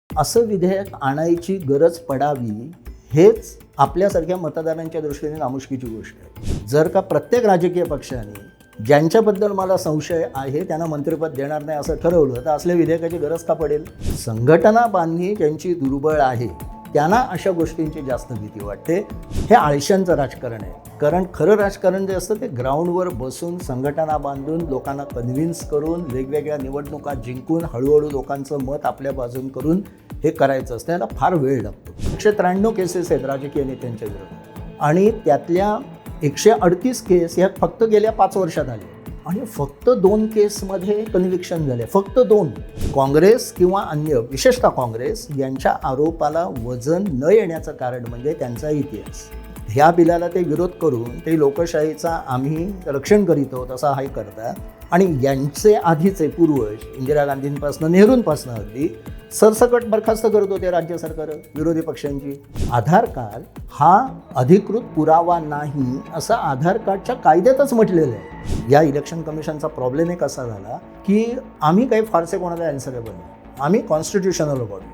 असं विधेयक आणायची गरज पडावी हेच आपल्यासारख्या मतदारांच्या दृष्टीने नामुष्कीची गोष्ट आहे. जर का प्रत्येक राजकीय पक्षाने ज्यांच्याबद्दल मला संशय आहे त्यांना मंत्रिपद देणार नाही असं ठरवलं तर असल्या विधेयकाची गरज का पडेल? संघटना बांधणी ज्यांची दुर्बळ आहे त्यांना अशा गोष्टींची जास्त भीती वाटते. हे आळशांचं राजकारण आहे. कारण खरं राजकारण जे असतं ते ग्राउंडवर बसून संघटना बांधून लोकांना कन्व्हिन्स करून वेगवेगळ्या निवडणुका जिंकून हळूहळू लोकांचं मत आपल्या बाजून करून हे करायचं असतं. याला फार वेळ लागतो. 193 केसेस आहेत राजकीय नेत्यांच्या विरोधात आणि त्यातल्या 138 केस ह्या फक्त गेल्या 5 वर्षात आल्या आणि फक्त 2 केसमध्ये कन्व्हिक्शन झाले. फक्त 2. काँग्रेस किंवा अन्य विशेषतः काँग्रेस यांच्या आरोपाला वजन न येण्याचं कारण म्हणजे त्यांचा इतिहास. ह्या बिलाला ते विरोध करून ते लोकशाहीचा आम्ही रक्षण करीत आहोत असा हाय करतात आणि यांचे आधीचे पूर्वज इंदिरा गांधींपासून नेहरूंपासून अगदी सरसकट बरखास्त करत होते राज्य सरकार विरोधी पक्षांची. आधार कार्ड हा अधिकृत पुरावा नाही असं आधार कार्डच्या कायद्यातच म्हटलेलं आहे. या इलेक्शन कमिशनचा प्रॉब्लेम एक असा झाला की आम्ही काही फारसे कोणाला ॲन्सरेबल नाही. आम्ही कॉन्स्टिट्युशनल बॉडी.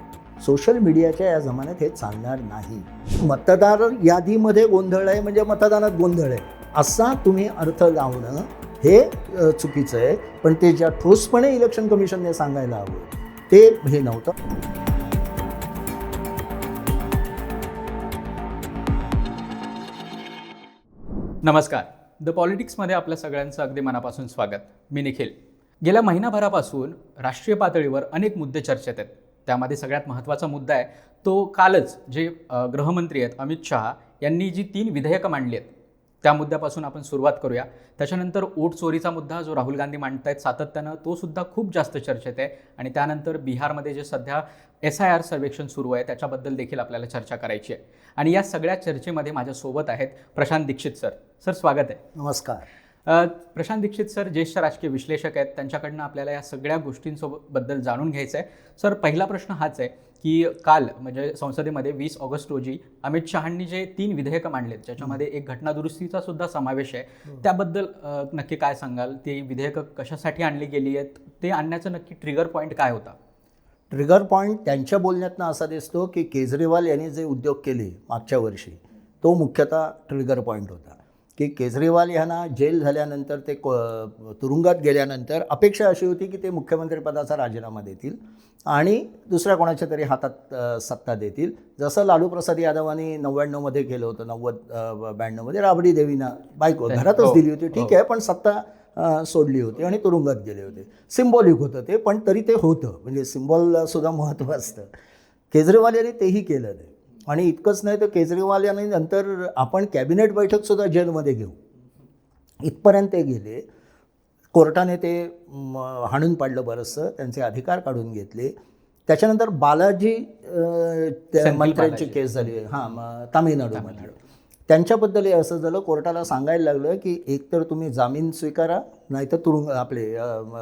सोशल मीडियाच्या या जमान्यात हे चालणार नाही. मतदार यादीमध्ये गोंधळ आहे म्हणजे मतदानात गोंधळ आहे असा तुम्ही अर्थ लावणं हे चुकीचं आहे. पण ते ज्या ठोसपणे इलेक्शन कमिशनने सांगायला हवं ते हे नव्हतं. नमस्कार. द पॉलिटिक्समध्ये आपल्या सगळ्यांचं अगदी मनापासून स्वागत. मी निखिल. गेल्या महिनाभरापासून राष्ट्रीय पातळीवर अनेक मुद्दे चर्चेत आहेत. त्यामध्ये सगळ्यात महत्त्वाचा मुद्दा आहे तो कालच जे गृहमंत्री आहेत अमित शहा यांनी जी 3 विधेयकं मांडली आहेत त्या मुद्द्यापासून आपण सुरुवात करूया. त्याच्यानंतर ओट चोरीचा मुद्दा जो राहुल गांधी मांडतायत सातत्यानं तो सुद्धा खूप जास्त चर्चेत आहे आणि त्यानंतर बिहारमध्ये जे सध्या SIR सर्वेक्षण सुरू आहे त्याच्याबद्दल देखील आपल्याला चर्चा करायची आहे. आणि या सगळ्या चर्चेमध्ये माझ्यासोबत आहेत प्रशांत दीक्षित सर. सर स्वागत आहे. नमस्कार. प्रशांत दीक्षित सर ज्येष्ठ राजकीय विश्लेषक आहेत. त्यांच्याकडनं आपल्याला या सगळ्या गोष्टींबद्दल जाणून घ्यायचं आहे. सर पहिला प्रश्न हाच आहे की काल म्हणजे संसदेमध्ये 20 ऑगस्ट रोजी अमित शहांनी जे 3 विधेयकं मांडलेत ज्याच्यामध्ये एक घटनादुरुस्तीचा सुद्धा समावेश आहे त्याबद्दल नक्की काय सांगाल? ती विधेयकं कशासाठी आणली गेली आहेत? ते आणण्याचं नक्की ट्रिगर पॉईंट काय होता? ट्रिगर पॉईंट त्यांच्या बोलण्यातनं असा दिसतो की केजरीवाल यांनी जे उद्योग केले मागच्या वर्षी तो मुख्यतः ट्रिगर पॉईंट होता की केजरीवाल यांना जेल झाल्यानंतर ते तुरुंगात गेल्यानंतर अपेक्षा अशी होती की ते मुख्यमंत्रीपदाचा राजीनामा देतील आणि दुसऱ्या कोणाच्या तरी हातात सत्ता देतील. जसं लालू प्रसाद यादवांनी 99मध्ये केलं होतं. 92मध्ये राबडी देवींना बायको घरातच दिली होती. ठीक आहे पण सत्ता सोडली होती आणि तुरुंगात गेले होते. सिम्बॉलिक होतं ते पण तरी ते होतं म्हणजे सिम्बॉलसुद्धा महत्त्व असतं. केजरीवाल यांनी तेही केलं ते आणि इतकंच नाही तर केजरीवाल यांनी नंतर आपण कॅबिनेट बैठकसुद्धा जेलमध्ये घेऊ इथपर्यंत ते गेले. कोर्टाने ते हाणून पाडलं बरंचसं. त्यांचे अधिकार काढून घेतले. त्याच्यानंतर बालाजी मंत्र्यांची केस झाली तामिळनाडूमध्ये. त्यांच्याबद्दल असं झालं कोर्टाला सांगायला लागलं की एकतर तुम्ही जामीन स्वीकारा नाहीतर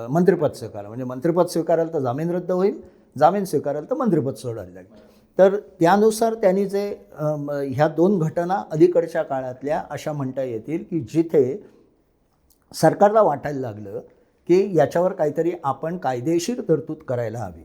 मंत्रिपद स्वीकारा. म्हणजे मंत्रिपद स्वीकाराल तर जामीन रद्द होईल, जामीन स्वीकाराल तर मंत्रिपद सोडायला लागेल. तर त्यानुसार त्यांनी जे ह्या 2 घटना अलीकडच्या काळातल्या अशा म्हणता येतील की जिथे सरकारला वाटायला लागलं की याच्यावर काहीतरी आपण कायदेशीर तरतूद करायला हवी.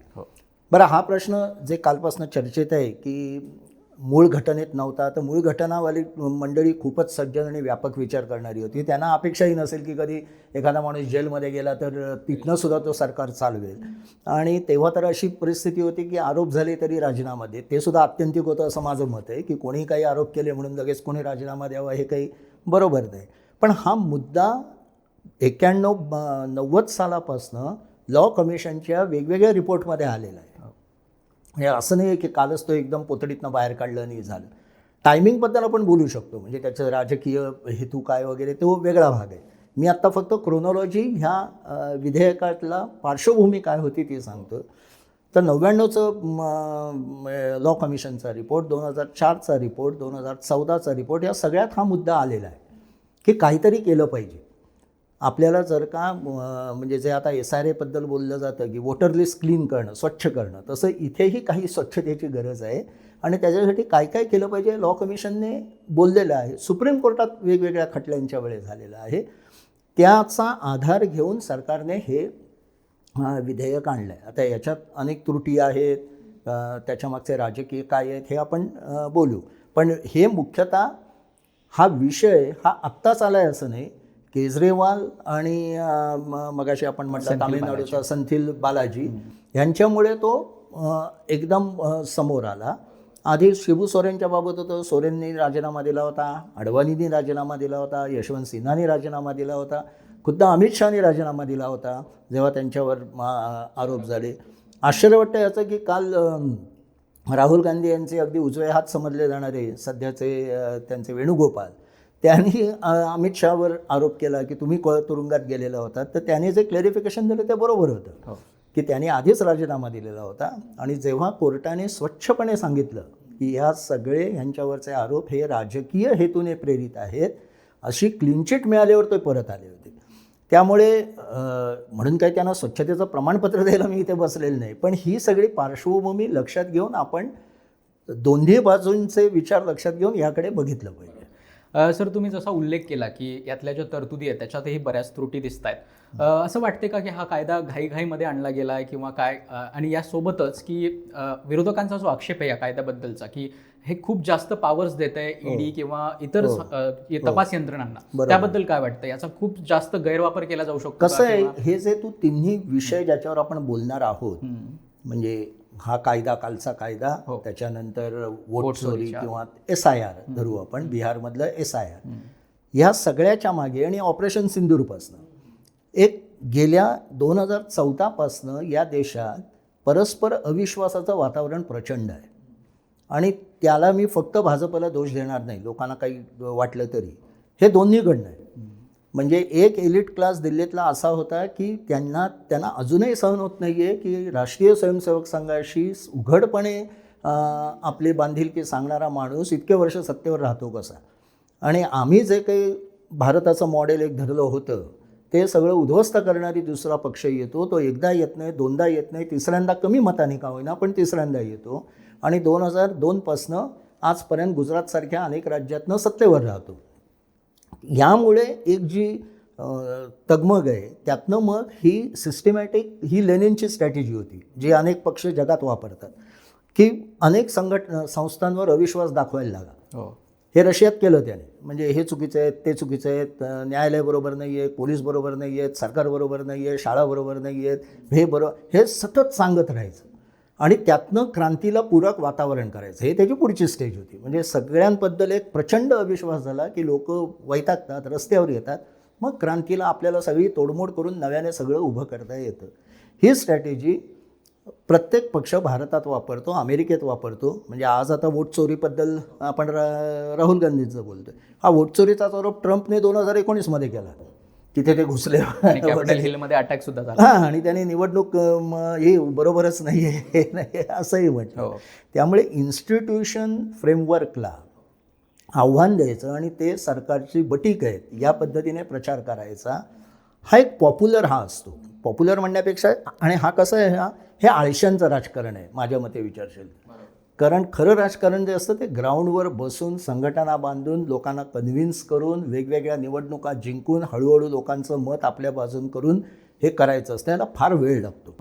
बरं हा प्रश्न जे कालपासून चर्चेत आहे की मूळ घटनेत नव्हता तर मूळ घटनावाली मंडळी खूपच सज्जन आणि व्यापक विचार करणारी होती. त्यांना अपेक्षाही नसेल की कधी एखादा माणूस जेलमध्ये गेला तर तिथनं सुद्धा तो सरकार चालवेल आणि तेव्हा तर अशी परिस्थिती होती की आरोप झाले तरी राजीनामा दे. ते सुद्धा आत्यंतिक होतं असं माझं मत आहे की कोणी काही आरोप केले म्हणून लगेच कोणी राजीनामा द्यावा हे काही बरोबर नाही. पण हा मुद्दा 91-90 सालापासनं लॉ कमिशनच्या वेगवेगळ्या रिपोर्टमध्ये आलेला आहे. हे असं नाही आहे की कालच तो एकदम पोतडीतनं बाहेर काढलं आणि झालं. टायमिंगबद्दल आपण बोलू शकतो म्हणजे त्याचं राजकीय हेतू काय वगैरे तो वेगळा भाग आहे. मी आत्ता फक्त क्रोनॉलॉजी ह्या विधेयकातला पार्श्वभूमी काय होती ती सांगतो. तर 99चं लॉ कमिशनचा रिपोर्ट, 2004चा रिपोर्ट, 2014चा रिपोर्ट या सगळ्यात हा मुद्दा आलेला आहे की काहीतरी केलं पाहिजे. आपल्याला जर का म्हणजे जे आता SIR बद्दल बोललं जातं की वोटर लिस्ट क्लीन करणं स्वच्छ करणं तसं इथेही काही स्वच्छतेची गरज आहे आणि त्याच्यासाठी काय काय केलं पाहिजे लॉ कमिशनने बोललेलं आहे. सुप्रीम कोर्टात वेगवेगळ्या खटल्यांच्या वेळेस झालेलं आहे. त्याचा आधार घेऊन सरकारने हे विधेयक आणलं आहे. आता याच्यात अनेक त्रुटी आहेत त्याच्यामागचे राजकीय काय आहेत हे आपण बोलू. पण हे मुख्यतः हा विषय हा आत्ताच आला आहे असं नाही. केजरीवाल आणि मगाशी आपण म्हटलं तामिळनाडूचा संथिल बालाजी यांच्यामुळे तो एकदम समोर आला. आधी शिबू सोरेनच्या बाबत होतं, सोरेननी राजीनामा दिला होता, अडवाणींनी राजीनामा दिला होता, यशवंत सिन्हानी राजीनामा दिला होता, खुद्द अमित शहानी राजीनामा दिला होता जेव्हा त्यांच्यावर आरोप झाले. आश्चर्य वाटतं याचं की काल राहुल गांधी यांचे अगदी उजवे हात समजले जाणारे सध्याचे त्यांचे वेणुगोपाल त्यांनी अमित शहावर आरोप केला की तुम्ही तुरुंगात गेलेला होता. तर त्याने जे क्लॅरिफिकेशन दिलं ते बरोबर होतं की त्यांनी आधीच राजीनामा दिलेला होता. आणि जेव्हा कोर्टाने स्वच्छपणे सांगितलं की ह्या सगळे ह्यांच्यावरचे आरोप हे राजकीय हेतूने प्रेरित आहेत, अशी क्लीन चिट मिळाल्यावर ते परत आले होते. त्यामुळे म्हणून काही त्यांना स्वच्छतेचं प्रमाणपत्र द्यायला मी इथे बसलेलं नाही, पण ही सगळी पार्श्वभूमी लक्षात घेऊन आपण दोन्ही बाजूंचे विचार लक्षात घेऊन याकडे बघितलं पाहिजे. सर, तुम्ही जसा उल्लेख केला की यातल्या ज्या तरतुदी आहेत त्याच्यातही बऱ्याच त्रुटी दिसत आहेत. असं वाटते का की हा कायदा घाईघाईमध्ये आणला गेला आहे किंवा काय? आणि यासोबतच की विरोधकांचा जो आक्षेप आहे या कायद्याबद्दलचा की हे खूप जास्त पॉवर्स देत आहे ईडी किंवा इतर तपास यंत्रणांना, त्याबद्दल काय वाटतं? याचा खूप जास्त गैरवापर केला जाऊ शकतो? कसं आहे, हे जे तू तिन्ही विषय ज्याच्यावर आपण बोलणार आहोत, म्हणजे हा कायदा, कालचा कायदा, त्याच्यानंतर वोट चोरी किंवा SIR धरू आपण, बिहारमधलं SIR, ह्या सगळ्याच्या मागे आणि ऑपरेशन सिंदूरपासनं एक गेल्या 2014 पासनं या देशात परस्पर अविश्वासाचं वातावरण प्रचंड आहे. आणि त्याला मी फक्त भाजपला दोष देणार नाही, लोकांना काही वाटलं तरी. हे दोन्हीकडनं आहे. म्हणजे एक एलिट क्लास दिल्लीतला असा होता की त्यांना अजूनही सहन होत नाही आहे की राष्ट्रीय स्वयंसेवक संघाशी उघडपणे आपली बांधिलकी सांगणारा माणूस इतके वर्ष सत्तेवर राहतो कसा. आणि आम्ही जे काही भारताचं मॉडेल एक धरलं होतं ते सगळं उद्ध्वस्त करणारी दुसरा पक्ष येतो. तो एकदा येत नाही, दोनदा येत नाही, तिसऱ्यांदा कमी मताने का होईना पण तिसऱ्यांदा येतो. आणि 2002 पासनं आजपर्यंत गुजरातसारख्या अनेक राज्यातनं सत्तेवर राहतो. यामुळे एक जी तगमग आहे त्यातनं मग ही सिस्टमॅटिक, ही लेनिनची स्ट्रॅटेजी होती जी अनेक पक्ष जगात वापरतात की अनेक संस्थांवर अविश्वास दाखवायला लागा. हे रशियात केलं त्याने. म्हणजे हे चुकीचं आहेत, ते चुकीचं आहेत, न्यायालय बरोबर नाही आहे, पोलीस बरोबर नाही आहेत, सरकार बरोबर नाही आहे, शाळा बरोबर नाही आहेत, हे बरोबर, हे सतत सांगत राहायचं आणि त्यातनं क्रांतीला पूरक वातावरण करायचं. हे त्याची पुढची स्टेज होती. म्हणजे सगळ्यांबद्दल एक प्रचंड अविश्वास झाला की लोक वैतागतात, रस्त्यावर येतात, मग क्रांतीला आपल्याला सगळी तोडमोड करून नव्याने सगळं उभं करता येतं. ही स्ट्रॅटेजी प्रत्येक पक्ष भारतात वापरतो, अमेरिकेत वापरतो. म्हणजे आज आता वोट चोरीबद्दल आपण राहुल गांधींचं बोलतो. हा वोट चोरीचा आरोप ट्रम्पने 2019मध्ये केला. तिथे ते घुसले, कॅपिटल हिलमध्ये अटॅक सुद्धा झाला. हां, आणि त्याने निवडणूक हे बरोबरच नाही आहे, हे नाही असंही म्हटलं. त्यामुळे इन्स्टिट्यूशन फ्रेमवर्कला आव्हान द्यायचं आणि ते सरकारची बटीक आहेत या पद्धतीने प्रचार करायचा, हा एक पॉप्युलर हा असतो. पॉप्युलर म्हणण्यापेक्षा, आणि हा कसं आहे, हे आळशांचं राजकारण आहे माझ्या मते विचारशील. कारण खरं राजकारण जे असतं ते ग्राउंडवर बसून संघटना बांधून लोकांना कन्व्हिन्स करून वेगवेगळ्या निवडणुका जिंकून हळूहळू लोकांचं मत आपल्या बाजून करून हे करायचं असतं. याला फार वेळ लागतो.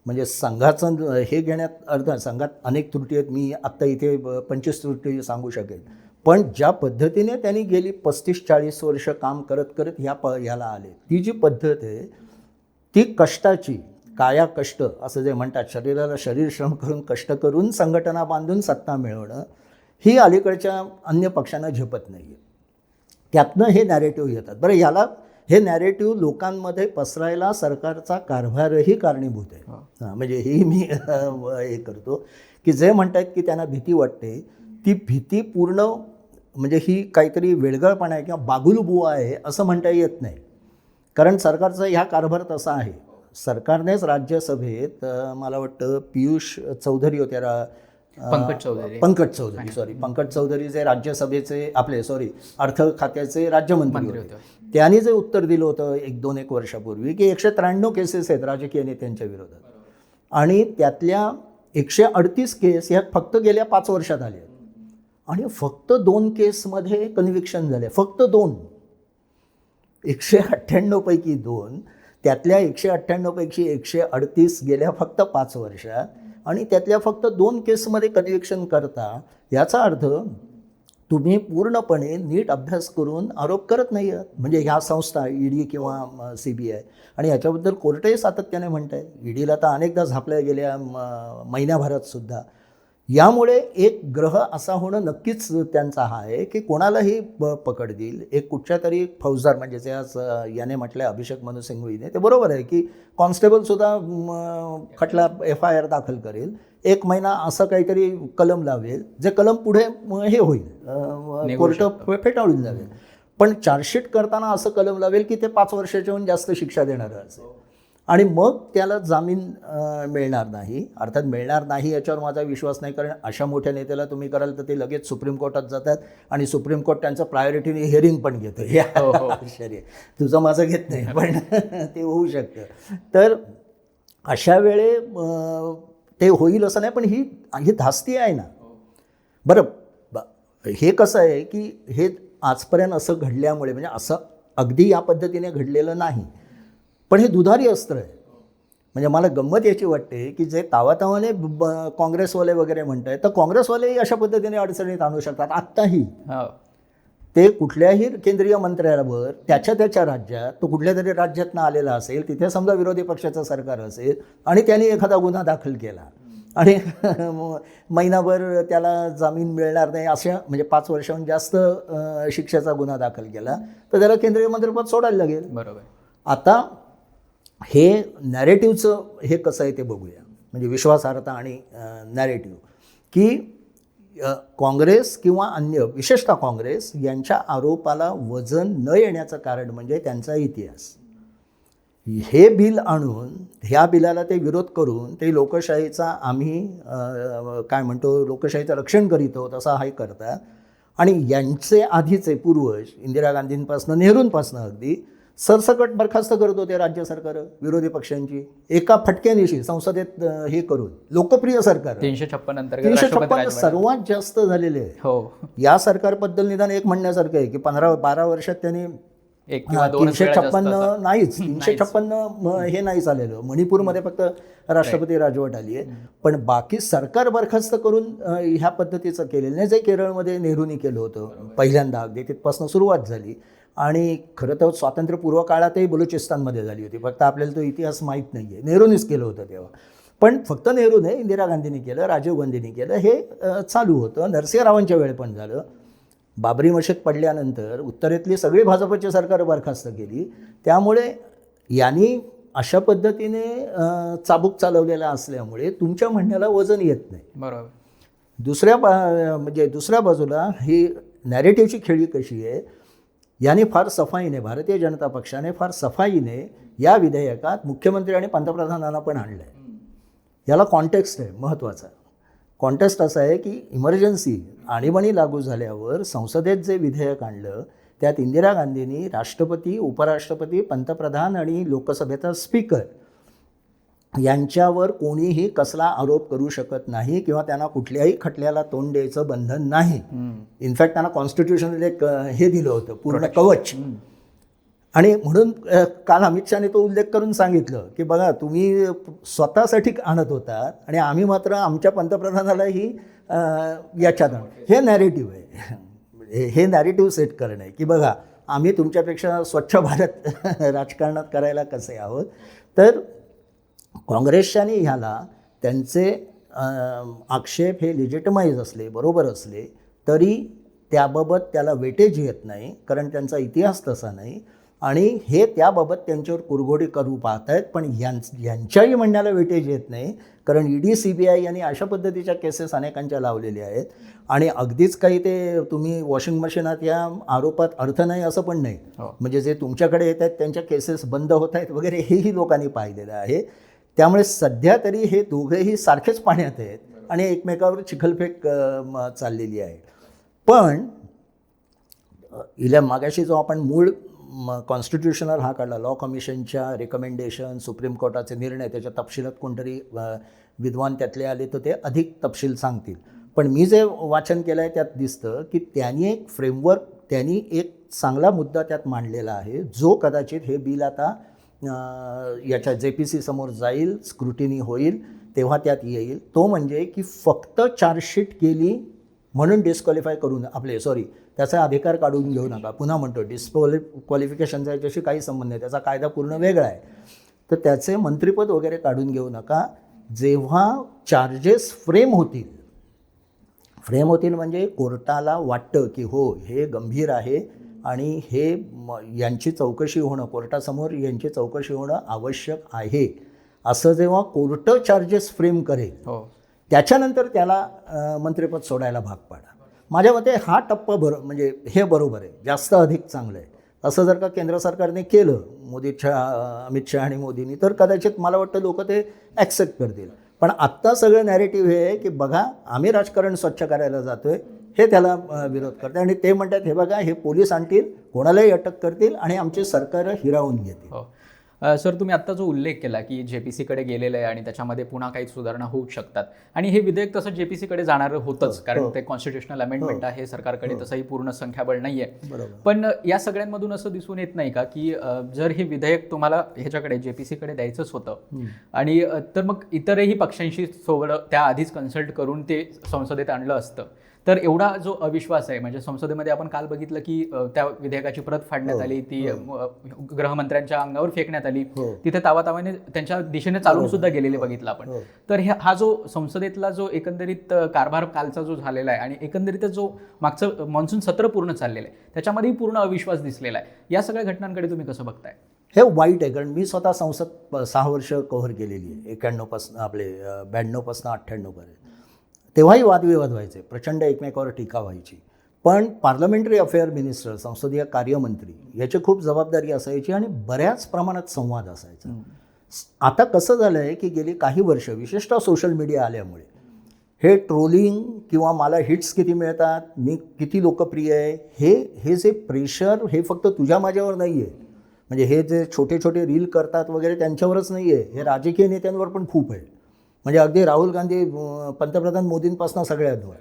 म्हणजे संघाचं हे घेण्यात संघात अनेक त्रुटी आहेत. मी आत्ता इथे 25 त्रुटी सांगू शकेन. पण ज्या पद्धतीने त्यांनी गेली 35-40 वर्ष काम करत करत ह्याला आले, ती जी पद्धत आहे ती कष्टाची, काया कष्ट असं जे म्हणतात, शरीराला शरीर श्रम करून कष्ट करून संघटना बांधून सत्ता मिळवणं, ही अलीकडच्या अन्य पक्षांना झेपत नाही आहे. त्यातनं हे नॅरेटिव्ह येतात. बरं, याला हे नॅरेटिव्ह लोकांमध्ये पसरायला सरकारचा कारभारही कारणीभूत आहे. म्हणजे ही मी हे करतो की जे म्हणतात की त्यांना भीती वाटते, ती भीती पूर्ण म्हणजे ही काहीतरी वेळगळपणा आहे किंवा बागुलबुवा आहे असं म्हणता येत नाही. कारण सरकारचा ह्या कारभार तसा आहे. सरकारनेच राज्यसभेत मला वाटतं पियुष चौधरी होते, पंकज चौधरी जे राज्यसभेचे अर्थ खात्याचे राज्यमंत्री होते, त्यांनी जे उत्तर दिलं होतं 1 वर्षापूर्वी की 193 केसेस आहेत राजकीय नेत्यांच्या विरोधात आणि त्यातल्या 138 केस ह्या फक्त गेल्या 5 वर्षात आल्या आणि फक्त 2 केसमध्ये कन्व्हिक्शन झाले. फक्त 2, 198 पैकी 2, त्यातल्या 198 पैकी 138 गेल्या फक्त 5 वर्षात. आणि त्यातल्या फक्त 2 केसमध्ये कन्व्हिक्शन करता, याचा अर्थ तुम्ही पूर्णपणे नीट अभ्यास करून आरोप करत नाही आहात. म्हणजे ह्या संस्था ईडी किंवा CBI, आणि याच्याबद्दल कोर्टही सातत्याने म्हणत आहे. ईडीला तर अनेकदा झापल्या गेल्या महिन्याभरात सुद्धा. यामुळे एक ग्रह असा होणं नक्कीच त्यांचा हा आहे की कोणालाही पकड देईल. एक कुठच्या तरी फौजदार, म्हणजे जे आज याने म्हटलं अभिषेक मनु सिंघवीने, ते बरोबर आहे की कॉन्स्टेबलसुद्धा खटला FIR दाखल करेल, 1 महिना असं काहीतरी कलम लावेल, जे कलम पुढे हे होईल, कोर्ट फेटाळून जावेल. पण चार्जशीट करताना असं कलम लावेल की ते 5 वर्षाच्याहून जास्त शिक्षा देणारं असेल, आणि मग त्याला जामीन मिळणार नाही. अर्थात मिळणार नाही याच्यावर माझा विश्वास नाही, कारण अशा मोठ्या नेत्याला तुम्ही कराल तर ते लगेच सुप्रीम कोर्टात जातात आणि सुप्रीम कोर्ट त्यांचं प्रायोरिटीने हिअरिंग पण घेतं. हे आश्चर्य, तुझं माझं घेत नाही, पण ते होऊ शकतं. तर अशा वेळे ते होईल असं नाही, पण ही धास्ती आहे ना. बरं, हे कसं आहे की हे आजपर्यंत असं घडल्यामुळे, म्हणजे असं अगदी या पद्धतीने घडलेलं नाही, पण हे दुधारी अस्त्र आहे. म्हणजे मला गंमत याची वाटते की जे तावातावाने काँग्रेसवाले वगैरे म्हणत आहेत, तर काँग्रेसवालेही अशा पद्धतीने अडचणीत आणू शकतात. आत्ताही ते कुठल्याही केंद्रीय मंत्र्यावर त्याच्या राज्यात, तो कुठल्या तरी राज्यातनं आलेला असेल, तिथे समजा विरोधी पक्षाचं सरकार असेल आणि त्यांनी एखादा गुन्हा दाखल केला आणि महिनाभर त्याला जामीन मिळणार नाही, अशा म्हणजे 5 वर्षाहून जास्त शिक्षेचा गुन्हा दाखल केला, तर त्याला केंद्रीय मंत्रिपद सोडायला लागेल. बरोबर. आता हे नॅरेटिव्हचं हे कसं आहे ते बघूया. म्हणजे विश्वासार्हता आणि नॅरेटिव्ह, की काँग्रेस किंवा अन्य, विशेषतः काँग्रेस यांच्या आरोपाला वजन न येण्याचं कारण म्हणजे त्यांचा इतिहास. हे बिल आणून ह्या बिलाला ते विरोध करून ते लोकशाहीचा आम्ही काय म्हणतो, लोकशाहीचं रक्षण करीत आहोत असा हा करतात. आणि यांचे आधीचे पूर्वज इंदिरा गांधींपासून, नेहरूंपासून अगदी सरसकट बरखास्त करत होते राज्य सरकार विरोधी पक्षांची, एका फटक्यानिशी संसदेत हे करून. लोकप्रिय सरकार 356 अंतर्गत 356 सर्वात जास्त झालेले आहे. हो, या सरकारबद्दल निदान एक म्हणण्यासारखं आहे की 15-12 वर्षात त्यांनी 356 नाहीच, 356 हे नाही झालेलं. मणिपूरमध्ये फक्त राष्ट्रपती राजवट आली आहे, पण बाकी सरकार बरखास्त करून ह्या पद्धतीचं केलेलं नाही. जे केरळमध्ये नेहरूंनी केलं होतं पहिल्यांदा, अगदी तिथपासून सुरुवात झाली. आणि खरं तर स्वातंत्र्यपूर्व काळातही बलुचिस्तानमध्ये झाली होती, फक्त आपल्याला तो इतिहास माहीत नाही आहे. नेहरूंनीच केलं होतं तेव्हा. पण फक्त नेहरू नाही, इंदिरा गांधींनी केलं, राजीव गांधींनी केलं, हे चालू होतं. नरसिंहरावांच्या वेळे पण झालं. बाबरी मशीद पडल्यानंतर उत्तरेतली सगळी भाजपची सरकार बरखास्त केली. त्यामुळे यांनी अशा पद्धतीने चाबूक चालवलेला असल्यामुळे तुमच्या म्हणण्याला वजन येत नाही. बरोबर. दुसऱ्या बाजूला ही नॅरेटिव्हची खेळी कशी आहे, याने फार सफाईने, भारतीय जनता पक्षाने फार सफाईने या विधेयकात मुख्यमंत्री आणि पंतप्रधानांना पण आणलं आहे. याला कॉन्टेक्स्ट आहे महत्त्वाचा. कॉन्टेक्स्ट असा आहे की इमर्जन्सी, आणीबाणी लागू झाल्यावर संसदेत जे विधेयक आणलं त्यात इंदिरा गांधींनी राष्ट्रपती, उपराष्ट्रपती, पंतप्रधान आणि लोकसभेचा स्पीकर यांच्यावर कोणीही कसला आरोप करू शकत नाही किंवा त्यांना कुठल्याही खटल्याला तोंड द्यायचं बंधन नाही. इनफॅक्ट त्यांना कॉन्स्टिट्यूशनल एक हे दिलं होतं, पूर्ण कवच. आणि म्हणून काल अमित शहाने तो उल्लेख करून सांगितलं की बघा, तुम्ही स्वतःसाठी आणत होतात आणि आम्ही मात्र आमच्या पंतप्रधानालाही याच्यात आणू. हे नॅरेटिव्ह आहे. हे नॅरेटिव्ह सेट करणं आहे की बघा, आम्ही तुमच्यापेक्षा स्वच्छ भारत राजकारणात करायला कसे आहोत. तर काँग्रेसच्यानी ह्याला त्यांचे आक्षेप हे लिजिटिमाइज असले, बरोबर असले, तरी त्याबाबत त्याला वेटेज येत नाही, कारण त्यांचा इतिहास तसा नाही. आणि हे त्याबाबत त्यांच्यावर कुरघोडी करू पाहत आहेत, पण यांच्याही म्हणण्याला वेटेज येत नाही, कारण ED CBI यांनी अशा पद्धतीच्या केसेस अनेकांच्या लावलेल्या आहेत. आणि अगदीच काही ते तुम्ही वॉशिंग मशीनात या आरोपात अर्थ नाही असं पण नाही. म्हणजे जे तुमच्याकडे येत आहेत त्यांच्या केसेस बंद होत आहेत वगैरे, हेही लोकांनी पाहिलेलं आहे. त्यामुळे सध्या तरी हे दोघेही सारखेच पाण्यात आहेत आणि एकमेकावर चिखलफेक चाललेली आहे. पण मागाशी जो आपण मूळ कॉन्स्टिट्यूशनल हा काढला, लॉ कमिशनच्या रेकमेंडेशन, सुप्रीम कोर्टाचे निर्णय, त्याच्या तपशिलात कोणतरी विद्वान त्यातले आले तर ते अधिक तपशील सांगतील. पण मी जे वाचन केलं आहे त्यात दिसतं की त्यांनी एक फ्रेमवर्क, त्यांनी एक चांगला मुद्दा त्यात मांडलेला आहे, जो कदाचित हे बिल आता याच्या JPC समोर जाईल, स्क्रुटिनी होईल, तेव्हा त्यात येईल. तो म्हणजे की फक्त चार्जशीट केली म्हणून डिस्क्वालिफाय करून त्याचा अधिकार काढून घेऊ नका. पुन्हा म्हणतो क्वालिफिकेशनचा याच्याशी काही संबंध नाही, त्याचा कायदा पूर्ण वेगळा आहे. तर त्याचे मंत्रिपद वगैरे काढून घेऊ नका. जेव्हा चार्जेस फ्रेम होतील म्हणजे कोर्टाला वाटतं की हो हे गंभीर आहे आणि हे यांची चौकशी होणं, कोर्टासमोर यांची चौकशी होणं आवश्यक आहे, असं जेव्हा कोर्ट चार्जेस फ्रेम करेल त्याच्यानंतर त्याला मंत्रिपद सोडायला भाग पाडा. माझ्या मते हा टप्पा म्हणजे हे बरोबर आहे, जास्त अधिक चांगलं आहे. असं जर का केंद्र सरकारने केलं, अमित शहा आणि मोदींनी, तर कदाचित मला वाटतं लोक ते ॲक्सेप्ट करतील. पण आत्ता सगळं नॅरेटिव्ह हे आहे की बघा आम्ही राजकारण स्वच्छ करायला जातोय, हे त्याला विरोध करते आणि ते म्हणतात हे बघा हे पोलीस आणतील, कोणालाही अटक करतील आणि आमची सरकारं हिरावून घेतील. सर, तुम्ही आत्ता जो उल्लेख केला की JPCकडे गेलेलं आहे आणि त्याच्यामध्ये पुन्हा काही सुधारणा होऊ शकतात आणि हे विधेयक तसं JPCकडे जाणारं होतंच, कारण ते कॉन्स्टिट्युशनल अमेंडमेंट आहे, सरकारकडे तसंही पूर्ण संख्याबळ नाही आहे. पण या सगळ्यांमधून असं दिसून येत नाही का की जर हे विधेयक तुम्हाला ह्याच्याकडे JPCकडे द्यायचंच होतं आणि तर मग इतरही पक्षांशी सोबत त्याआधीच कन्सल्ट करून ते संसदेत आणलं असतं, तर एवढा जो अविश्वास आहे, म्हणजे संसदेमध्ये आपण काल बघितलं की त्या विधेयकाची प्रत फाडण्यात आली, ती गृहमंत्र्यांच्या अंगावर फेकण्यात आली, तिथे तावातावाने त्यांच्या दिशेने चालून सुद्धा गेलेले बघितलं आपण. तर हा जो संसदेतला जो एकंदरीत कारभार कालचा जो झालेला आहे आणि एकंदरीत जो मागचं मॉन्सून सत्र पूर्ण चाललेलं आहे त्याच्यामध्येही पूर्ण अविश्वास दिसलेला आहे. या सगळ्या घटनांकडे तुम्ही कसं बघताय? हे वाईट आहे, कारण मी स्वतः संसद 6 वर्ष कव्हर केलेली आहे, 91 आपले 92 98 पर्यंत. तेव्हाही वादविवाद व्हायचे, प्रचंड एकमेकावर टीका व्हायची. पण पार्लमेंटरी अफेअर मिनिस्टर, संसदीय कार्यमंत्री, याची खूप जबाबदारी असायची आणि बऱ्याच प्रमाणात संवाद असायचा. आता कसं झालं आहे की गेली काही वर्ष विशेषतः सोशल मीडिया आल्यामुळे हे ट्रोलिंग किंवा मला हिट्स किती मिळतात, मी किती लोकप्रिय आहे, हे जे प्रेशर हे फक्त तुझ्या माझ्यावर नाही आहे. म्हणजे हे जे छोटे छोटे रील करतात वगैरे त्यांच्यावरच नाही आहे, हे राजकीय नेत्यांवर पण खूप आहे. म्हणजे अगदी राहुल गांधी, पंतप्रधान मोदींपासून सगळ्यांवर.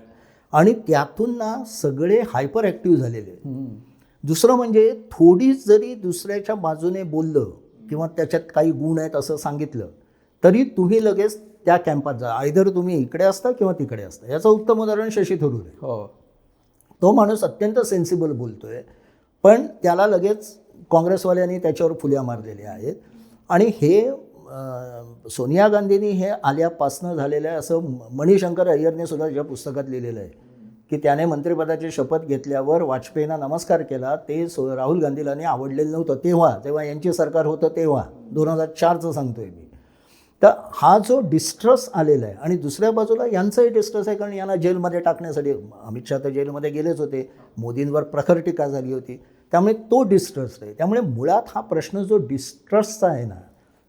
आणि त्यातून ना सगळे हायपर ॲक्टिव्ह झालेले आहेत. दुसरं म्हणजे थोडी जरी दुसऱ्याच्या बाजूने बोललं किंवा त्याच्यात काही गुण आहेत असं सांगितलं तरी तुम्ही लगेच त्या कॅम्पात जा, आयदर तुम्ही इकडे असता किंवा तिकडे असता. याचं उत्तम उदाहरण शशी थरूर आहे. तो माणूस अत्यंत सेन्सिबल बोलतोय, पण त्याला लगेच काँग्रेसवाल्यांनी त्याच्यावर फुल्या मारलेल्या आहेत. आणि हे सोनिया गांधींनी हे आल्यापासनं झालेलं आहे, असं मणिशंकर अय्यरने सुद्धा ज्या पुस्तकात लिहिलेलं आहे की त्याने मंत्रिपदाची शपथ घेतल्यावर वाजपेयींना नमस्कार केला, ते राहुल गांधीला आवडलेलं नव्हतं जेव्हा यांची सरकार होतं तेव्हा, 2004चं सांगतोय मी. तर हा जो डिस्ट्रस आलेला आहे आणि दुसऱ्या बाजूला यांचाही डिस्ट्रस आहे, कारण यांना जेलमध्ये टाकण्यासाठी अमित शहा तर जेलमध्ये गेलेच होते, मोदींवर प्रखर टीका झाली होती, त्यामुळे तो डिस्ट्रस आहे. त्यामुळे मुळात हा प्रश्न जो डिस्ट्रसचा आहे ना,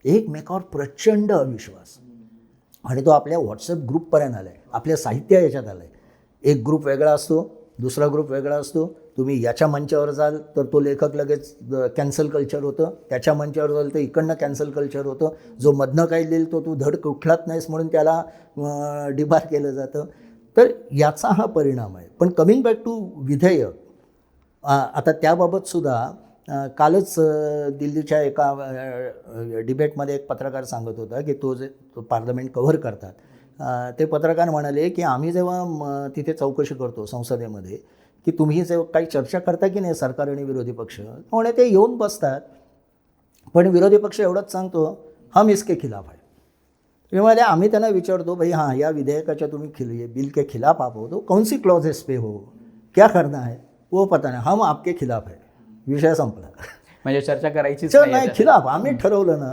एकमेकावर प्रचंड अविश्वास, आणि तो आपल्या व्हॉट्सअप ग्रुपपर्यंत आला आहे, आपल्या साहित्य याच्यात आलं आहे. एक ग्रुप वेगळा असतो, दुसरा ग्रुप वेगळा असतो. तुम्ही याच्या मंचावर जाल तर तो लेखक लगेच कॅन्सल कल्चर होतं, त्याच्या मंचावर जाल तर इकडनं कॅन्सल कल्चर होतं, जो मधनं काही लिहिल तो तू धड कुठलाच नाहीस म्हणून त्याला डिबार केलं जातं. तर याचा हा परिणाम आहे. पण कमिंग बॅक टू विधेयक, आता त्याबाबतसुद्धा कालच दिल्लीच्या एका डिबेटमध्ये एक पत्रकार सांगत होता की तो पार्लमेंट कव्हर करतात, ते पत्रकार म्हणाले की आम्ही जेव्हा तिथे चौकशी करतो संसदेमध्ये की तुम्ही जेव्हा काही चर्चा करता की नाही सरकार आणि विरोधी पक्ष, म्हणे ते येऊन बसतात, पण विरोधी पक्ष एवढंच सांगतो हम इसके खिलाफ आहे. ते म्हणाले आम्ही त्यांना विचारतो भाई हाँ या विधेयकाच्या तुम्ही बिल के खिलाफ आप हो तो कौन सी क्लॉजेस पे हो, क्या करना है वो पता नाही, हम आपके खिलाफ है, विषय संपला. म्हणजे चर्चा करायची नाही, खिलाफ आम्ही ठरवलं ना,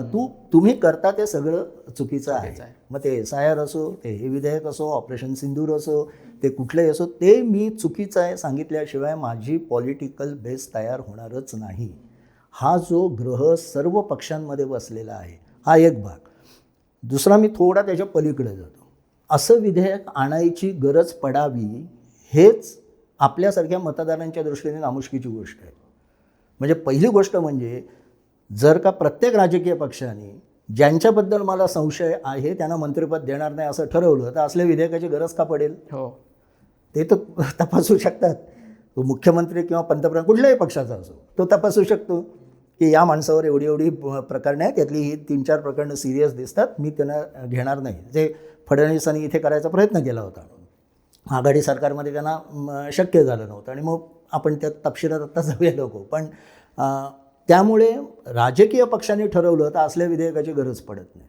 तुम्ही करता ते सगळं चुकीचं आहे. मग ते SIR असो, ते हे विधेयक असो, ऑपरेशन सिंदूर असो, ते कुठलंही असो, ते मी चुकीचं आहे सांगितल्याशिवाय माझी पॉलिटिकल बेस तयार होणारच नाही. हा जो ग्रह सर्व पक्षांमध्ये बसलेला आहे हा एक भाग. दुसरा मी थोडा त्याच्या पलीकडे जातो. असं विधेयक आणायची गरज पडावी हेच आपल्यासारख्या मतदारांच्या दृष्टीने नामुष्कीची गोष्ट आहे. म्हणजे पहिली गोष्ट म्हणजे जर का प्रत्येक राजकीय पक्षाने ज्यांच्याबद्दल मला संशय आहे त्यांना मंत्रिपद देणार नाही असं ठरवलं तर असल्या विधेयकाची गरज का पडेल? ते तर तपासू शकतात. तो मुख्यमंत्री किंवा पंतप्रधान कुठल्याही पक्षाचा असो तो तपासू शकतो की या माणसावर एवढी एवढी प्रकरणं आहेत, त्यातली ही 3-4 प्रकरणं सिरियस दिसतात, मी त्यांना घेणार नाही. जे फडणवीसांनी इथे करायचा प्रयत्न केला होता, आघाडी सरकारमध्ये त्यांना शक्य झालं नव्हतं आणि मग आपण त्या तपशिलात आत्ता जाऊया नको. पण त्यामुळे राजकीय पक्षांनी ठरवलं तर असल्या विधेयकाची गरज पडत नाही.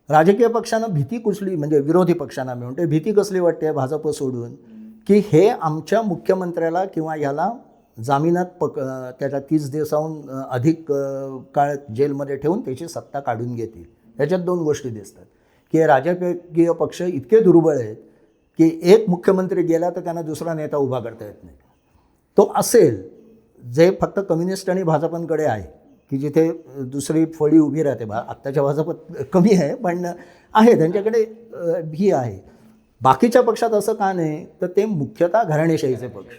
राजकीय पक्षांना भीती कुठली, म्हणजे विरोधी पक्षांना मी म्हणते भीती कसली वाटते भाजप सोडून, की हे आमच्या मुख्यमंत्र्याला किंवा ह्याला जामिनात त्याच्या 30 दिवसाहून अधिक काळ जेलमध्ये ठेवून त्याची सत्ता काढून घेतील. ह्याच्यात 2 गोष्टी दिसतात, की राजकीय पक्ष इतके दुर्बळ आहेत की एक मुख्यमंत्री गेला तर त्यांना दुसरा नेता उभा करता येत नाही. तो असेल जे फक्त कम्युनिस्ट आणि भाजपांकडे आहे, की जिथे दुसरी फळी उभी राहते. आत्ताच्या भाजपात कमी आहे पण आहे, त्यांच्याकडे ही आहे. बाकीच्या पक्षात असं का नाही, तर ते मुख्यतः घराणेशाहीचे पक्ष.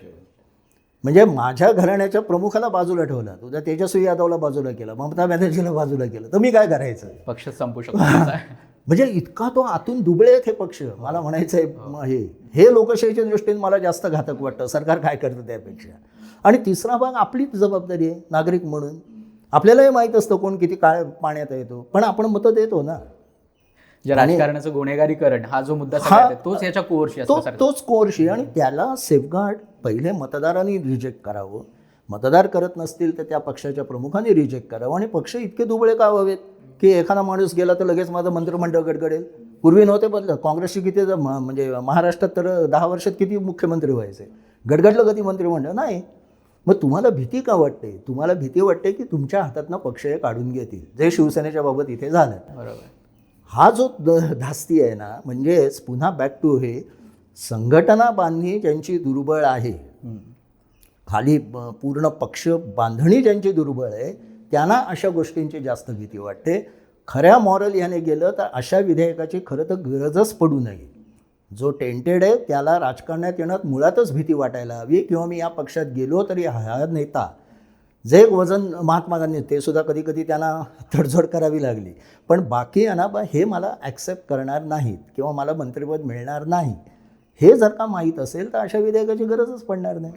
म्हणजे माझ्या घराण्याच्या प्रमुखाला बाजूला ठेवला, तुझ्या तेजस्वी यादवला बाजूला केलं, ममता बॅनर्जीला बाजूला केलं, तर मी काय करायचं. पक्ष संपू शकतो. म्हणजे इतका तो आतून दुबळे आहेत हे पक्ष. मला म्हणायचं आहे हे लोकशाहीच्या दृष्टीने मला जास्त घातक वाटतं, सरकार काय करतं त्यापेक्षा. आणि तिसरा भाग आपलीच जबाबदारी आहे नागरिक म्हणून. आपल्यालाही माहीत असतं कोण किती काळ पाण्यात येतो, पण आपण मतं देतो ना. जे राजकारणाचं गुन्हेगारीकरण हा जो मुद्दा सगळ्यात आहे, तोच याच्या कोरशी तोच कोरशी. आणि त्याला सेफगार्ड पहिले मतदारांनी रिजेक्ट करावं. मतदार करत नसतील तर त्या पक्षाच्या प्रमुखांनी रिजेक्ट करावं. आणि पक्ष इतके दुबळे का व्हावेत की एखादा माणूस गेला तर लगेच माझं मंत्रिमंडळ गडगडेल. पूर्वी नव्हते बदलत. काँग्रेसची किती म्हणजे महाराष्ट्रात तर 10 वर्षात किती मुख्यमंत्री व्हायचे, गडगडलं कधी मंत्रिमंडळ नाही. मग तुम्हाला भीती का वाटते? तुम्हाला भीती वाटते की तुमच्या हातातनं पक्ष हे काढून घेतील, जे शिवसेनेच्या बाबत इथे झालं. बरोबर. हा जो धास्ती आहे ना, म्हणजेच पुन्हा बॅक टू हे संघटना बांधणी ज्यांची दुर्बळ आहे, खाली पूर्ण पक्ष बांधणी ज्यांची दुर्बळ आहे, त्यांना अशा गोष्टींची जास्त भीती वाटते. खऱ्या मॉरल याने गेलं तर अशा विधेयकाची खरं तर गरजच पडू नये. जो टेंटेड आहे त्याला राजकारणात येण्यात मुळातच भीती वाटायला हवी, किंवा मी या पक्षात गेलो तरी हा नेता जे एक वजन महात्मा गांधी, ते सुद्धा कधी कधी त्यांना तडजोड करावी लागली, पण बाकी यांना हे मला ॲक्सेप्ट करणार नाहीत किंवा मला मंत्रिपद मिळणार नाही, हे जर का माहीत असेल तर अशा विधेयकाची गरजच पडणार नाही.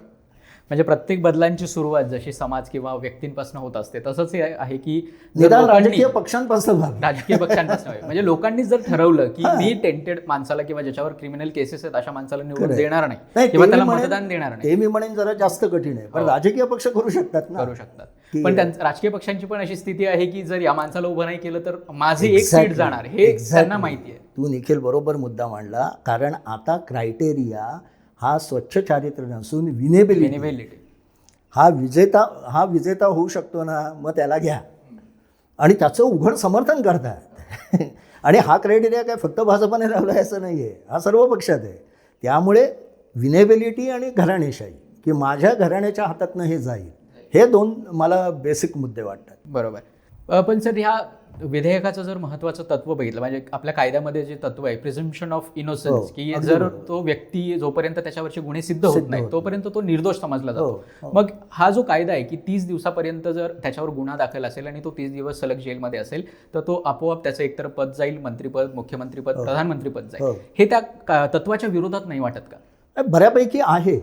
म्हणजे प्रत्येक बदलांची सुरुवात जशी समाज किंवा व्यक्तींपासून होत असते, तसंच हे आहे की निदान राजकीय पक्षांपासून राजकीय पक्षांपासून म्हणजे लोकांनी जर ठरवलं की मी टेंटेड माणसाला किंवा ज्याच्यावर क्रिमिनल केसेस आहेत अशा माणसाला निवडून देणार नाही किंवा त्याला मतदान देणार नाही, ते मी म्हणेन जरा जास्त कठीण आहे. पण राजकीय पक्ष करू शकतात ना, करू शकतात. पण राजकीय पक्षांची पण अशी स्थिती आहे की जर या माणसाला उभं नाही केलं तर माझी एक सीट जाणार, हे त्यांना माहिती आहे. तू निखिल बरोबर मुद्दा मांडला. कारण आता क्रायटेरिया हा स्वच्छ चारित्र्य नसून विनेबिलिटी. हा विजेता होऊ शकतो ना, मग त्याला घ्या. आणि त्याचं उघड समर्थन करतात. आणि हा क्रायटेरिया काय फक्त भाजपाने लावला आहे असं नाही आहे, हा सर्व पक्षात आहे. त्यामुळे विनेबिलिटी आणि घराणेशाही, की माझ्या घराण्याच्या हातातनं हे जाईल, हे 2 मला बेसिक मुद्दे वाटतात. बरोबर. पण सर, ह्या विधेयकाचं जर महत्त्वाचं तत्व बघितलं, म्हणजे आपल्या कायद्यामध्ये जे तत्व आहे प्रिझम्पशन ऑफ इनोसन्स, की जर तो व्यक्ती जोपर्यंत त्याच्यावरचे गुन्हे सिद्ध होत नाही तोपर्यंत तो निर्दोष समजला जातो. मग हा जो कायदा आहे की 30 दिवसापर्यंत जर त्याच्यावर गुन्हा दाखल असेल आणि तो 30 दिवस सलग जेलमध्ये असेल तर तो आपोआप त्याचं एकतर पद जाईल, मंत्रीपद, मुख्यमंत्रीपद, प्रधानमंत्रीपद जाईल. हे त्या तत्वाच्या विरोधात नाही वाटत का? बऱ्यापैकी आहे.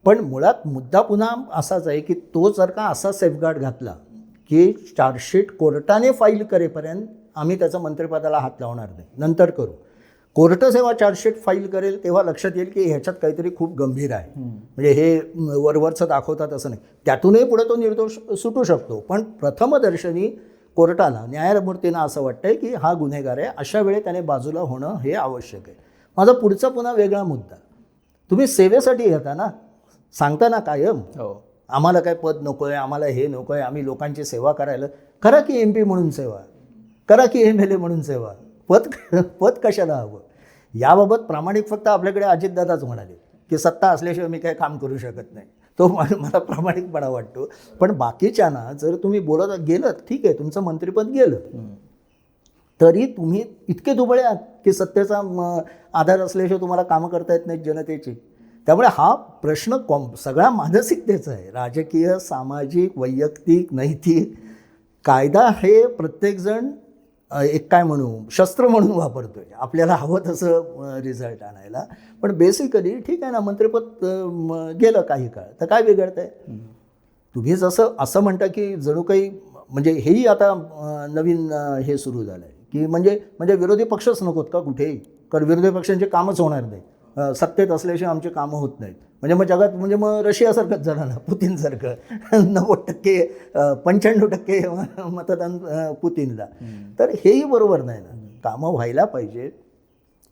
पण मुळात मुद्दा पुन्हा असाच आहे की तो जर का असा सेफगार्ड घातला की चार्जशीट कोर्टाने फाईल करेपर्यंत आम्ही त्याचं मंत्रिपदाला हात लावणार नाही, नंतर करू. कोर्ट जेव्हा चार्जशीट फाईल करेल तेव्हा लक्षात येईल की ह्याच्यात काहीतरी खूप गंभीर आहे. म्हणजे हे वरवरचं दाखवतात असं नाही, त्यातूनही पुढे तो निर्दोष सुटू शकतो. पण प्रथमदर्शनी कोर्टाला, न्यायमूर्तींना असं वाटतंय की हा गुन्हेगार आहे, अशा वेळी त्याने बाजूला होणं हे आवश्यक आहे. माझा पुढचा पुन्हा वेगळा मुद्दा, तुम्ही सेवेसाठी येता ना, सांगता ना कायम आम्हाला काय पद नको आहे, आम्हाला हे नको आहे, आम्ही लोकांची सेवा करायला. करा की MP म्हणून सेवा, करा की MLA म्हणून सेवा, पद कशाला हवं. याबाबत प्रामाणिक फक्त आपल्याकडे अजितदादाच म्हणाले की सत्ता असल्याशिवाय मी काही काम करू शकत नाही. तो मला प्रामाणिकपणा वाटतो. पण बाकीच्यांना जर तुम्ही बोलत गेलं, ठीक आहे तुमचं मंत्रिपद गेलं, तरी तुम्ही इतके दुबळे आहात की सत्तेचा आधार असल्याशिवाय तुम्हाला कामं करता येत नाहीत जनतेची. त्यामुळे हा प्रश्न सगळा मानसिकतेचा आहे, राजकीय, सामाजिक, वैयक्तिक, नैतिक. कायदा हे प्रत्येकजण एक काय म्हणू शस्त्र म्हणून वापरतोय आपल्याला हवं तसं रिझल्ट आणायला. पण बेसिकली ठीक आहे ना, मंत्रिपद गेलं काही काळ तर काय बिघडतंय. तुम्ही जसं असं म्हणता की जणू काही म्हणजे हेही आता नवीन हे सुरू झालं आहे की म्हणजे विरोधी पक्षच नकोत का कुठेही, कारण विरोधी पक्षांचे कामच होणार नाही, सत्तेत असल्याशिवाय आमचे कामं होत नाहीत. म्हणजे मग जगात म्हणजे मग रशियासारखंच झालं ना, पुतीनसारखं 90% 95% मतदान पुतीनला. तर हेही बरोबर नाही ना, कामं व्हायला पाहिजे,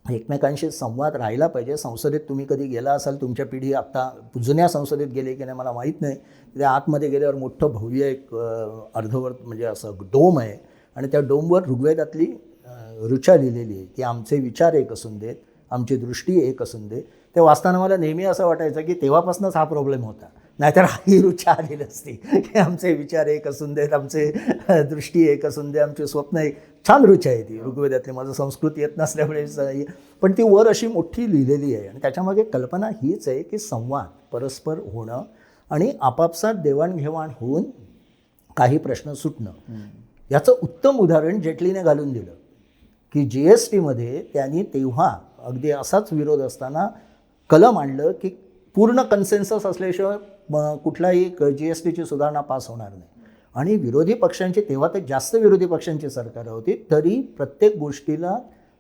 एकमेकांशी संवाद राहिला पाहिजे. संसदेत तुम्ही कधी गेला असाल, तुमच्या पिढी आत्ता जुन्या संसदेत गेली की नाही मला माहीत नाही, त्या आतमध्ये गेल्यावर मोठं भव्य एक अर्धवर्त म्हणजे असं डोम आहे आणि त्या डोमवर ऋग्वेदातली ऋचा लिहिलेली आहे की आमचे विचार एक असून देत, आमची दृष्टी एक असून दे. ते वाचताना मला नेहमी असं वाटायचं की तेव्हापासूनच हा प्रॉब्लेम होता, नाहीतर ही ऋचा आलेली असती की आमचे विचार एक असून देत, आमचे दृष्टी एक असून दे, आमचे स्वप्न एक. छान ऋचा आहे ती ऋग्वेदातली, माझं संस्कृत येत नसल्यामुळे पण ती वर अशी मोठी लिहिलेली आहे आणि त्याच्यामागे कल्पना हीच आहे की संवाद परस्पर होणं आणि आपापसात देवाणघेवाण होऊन काही प्रश्न सुटणं. याचं उत्तम उदाहरण जेटलीने घालून दिलं की GSTमध्ये त्यांनी तेव्हा अगदी असाच विरोध असताना कलम आणलं की पूर्ण कन्सेन्सस असल्याशिवाय कुठलाही GSTची सुधारणा पास होणार नाही. आणि विरोधी पक्षांची तेव्हा तर जास्त विरोधी पक्षांची सरकारं होती, तरी प्रत्येक गोष्टीला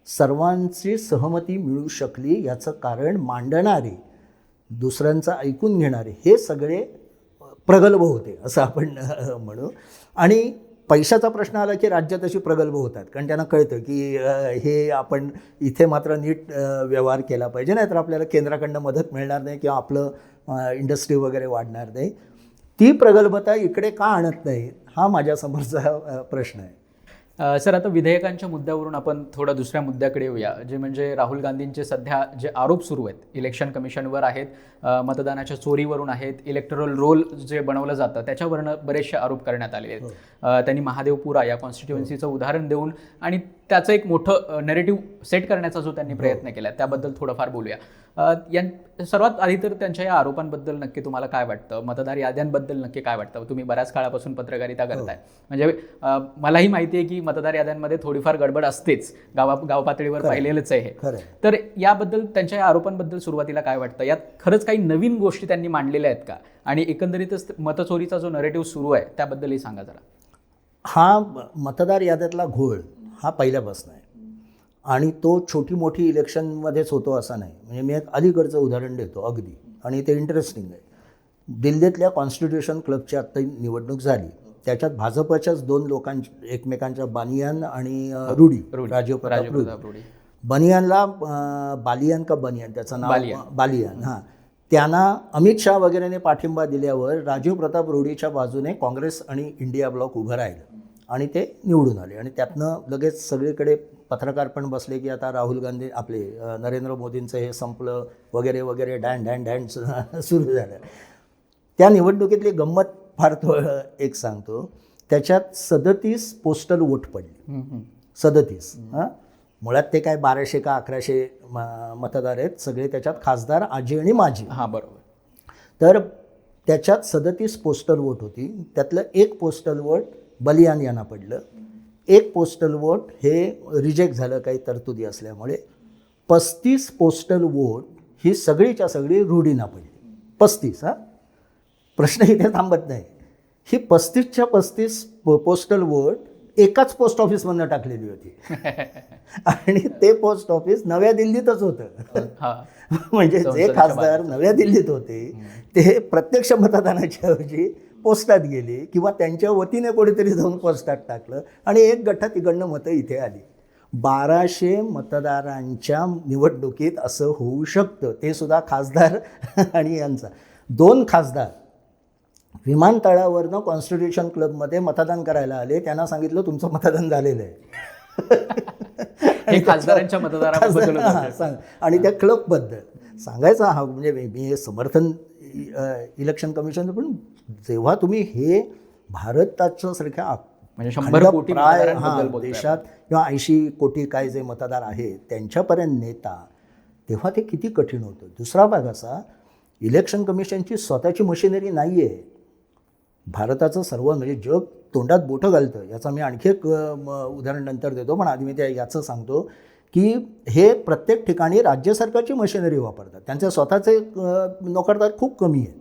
सर्वांची सहमती मिळू शकली. याचं कारण मांडणारे, दुसऱ्यांचं ऐकून घेणारे हे सगळे प्रगल्भ होते असं आपण म्हणू. आणि पैशाचा प्रश्न आला की राज्यात अशी प्रगल्भ होतात, कारण त्यांना कळतं की हे आपण इथे मात्र नीट व्यवहार केला पाहिजे, नाहीतर आपल्याला केंद्राकडनं मदत मिळणार नाही किंवा आपलं इंडस्ट्री वगैरे वाढणार नाही. ती प्रगल्भता इकडे का आणत नाही हा माझ्यासमोरचा प्रश्न आहे. सर, आता विधेयकांच्या मुद्द्यावरून आपण थोडा दुसऱ्या मुद्द्याकडे येऊया, जे म्हणजे राहुल गांधींचे सध्या जे आरोप सुरू आहेत इलेक्शन कमिशनवर आहेत, मतदानाच्या चोरीवरून आहेत, इलेक्टोरल रोल जे बनवलं जातं त्याच्यावरनं बरेचसे आरोप करण्यात आले आहेत. त्यांनी महादेवपुरा या कॉन्स्टिट्युएन्सीचं उदाहरण देऊन आणि त्याचं एक मोठं नेरेटिव्ह सेट करण्याचा जो त्यांनी प्रयत्न केला त्याबद्दल थोडंफार बोलूया. सर्वात आधी तर त्यांच्या या आरोपांबद्दल नक्की तुम्हाला काय वाटतं, मतदार याद्यांबद्दल नक्की काय वाटतं? तुम्ही बऱ्याच काळापासून पत्रकारिता करताय, म्हणजे मलाही माहिती आहे की मतदार याद्यांमध्ये थोडीफार गडबड असतेच, गाव पातळीवर पाहिलेलंच आहे हे. तर याबद्दल त्यांच्या या आरोपांबद्दल सुरुवातीला काय वाटतं? यात खरंच काही नवीन गोष्टी त्यांनी मांडलेल्या आहेत का? आणि एकंदरीतच मतचोरीचा जो नरेटिव्ह सुरू आहे त्याबद्दलही सांगा जरा. हा मतदार याद्यातला घोळ हा पहिल्यापासून आहे आणि तो छोटी मोठी इलेक्शनमध्येच होतो असा नाही. म्हणजे मी एक अलीकडचं उदाहरण देतो अगदी, आणि ते इंटरेस्टिंग आहे. दिल्लीतल्या कॉन्स्टिट्यूशन क्लबची आत्ता निवडणूक झाली, त्याच्यात भाजपच्याच दोन लोकांची एकमेकांच्या बानियान आणि रूडी, राजीव प्रताप रूडी. बनियानला बालियान का बनियान त्याचं नाव बालियान, हां, त्यांना अमित शाह वगैरेने पाठिंबा दिल्यावर राजीव प्रताप रूडीच्या बाजूने काँग्रेस आणि इंडिया ब्लॉक उभं राहिलं आणि ते निवडून आले. आणि त्यातनं लगेच सगळीकडे पत्रकार पण बसले की आता राहुल गांधी आपले नरेंद्र मोदींचं हे संपलं वगैरे वगैरे, डॅन सुरू झालं. त्या निवडणुकीतली गंमत फार एक सांगतो, त्याच्यात 37 पोस्टल वोट पडले. 37. हां, मुळात ते काय 1200 का 1100 मतदार आहेत सगळे, त्याच्यात खासदार आजी आणि माजी. हां, बरोबर. तर त्याच्यात 37 पोस्टल वोट होती, त्यातलं एक पोस्टल वोट बलियान यांना पडलं, एक पोस्टल वोट हे रिजेक्ट झालं काही तरतुदी असल्यामुळे. 35 पोस्टल वोट ही सगळीच्या सगळी रूढीना पडली. 35. हां, प्रश्न इथे थांबत नाही. ही 35च्या 35 पोस्टल वोट एकाच पोस्ट ऑफिसमधनं टाकलेली होती आणि ते पोस्ट ऑफिस नव्या दिल्लीतच होतं. म्हणजे जे खासदार नव्या दिल्लीत होते ते प्रत्यक्ष मतदानाच्या ऐवजी पोस्टात गेले किंवा त्यांच्या वतीने कोणीतरी जाऊन पोस्टात टाकलं आणि एक गठ्ठा तिकडनं मतं इथे आली. 1200 मतदारांच्या निवडणुकीत असं होऊ शकतं, ते सुद्धा खासदार आणि यांचा. 2 खासदार विमानतळावरनं कॉन्स्टिट्यूशन क्लबमध्ये मतदान करायला आले, त्यांना सांगितलं तुमचं मतदान झालेलं आहे. खासदारांच्या मतदाराबद्दल आणि त्या क्लबबद्दल सांगायचं हा, म्हणजे मी हे समर्थन इलेक्शन कमिशन, पण जेव्हा तुम्ही हे भारताच्या सारख्या म्हणजे 100 कोटी देशात किंवा 80 कोटी काय जे मतदार आहेत त्यांच्यापर्यंत नेता, तेव्हा ते किती कठीण होतं. दुसरा भाग असा, इलेक्शन कमिशनची स्वतःची मशिनरी नाही आहे. भारताचं सर्व म्हणजे जग तोंडात बोटं घालतं. याचा मी आणखी एक उदाहरण नंतर देतो, पण आधी मी याचं सांगतो की हे प्रत्येक ठिकाणी राज्य सरकारची मशिनरी वापरतात, त्यांचे स्वतःचे नोकरदार खूप कमी आहेत.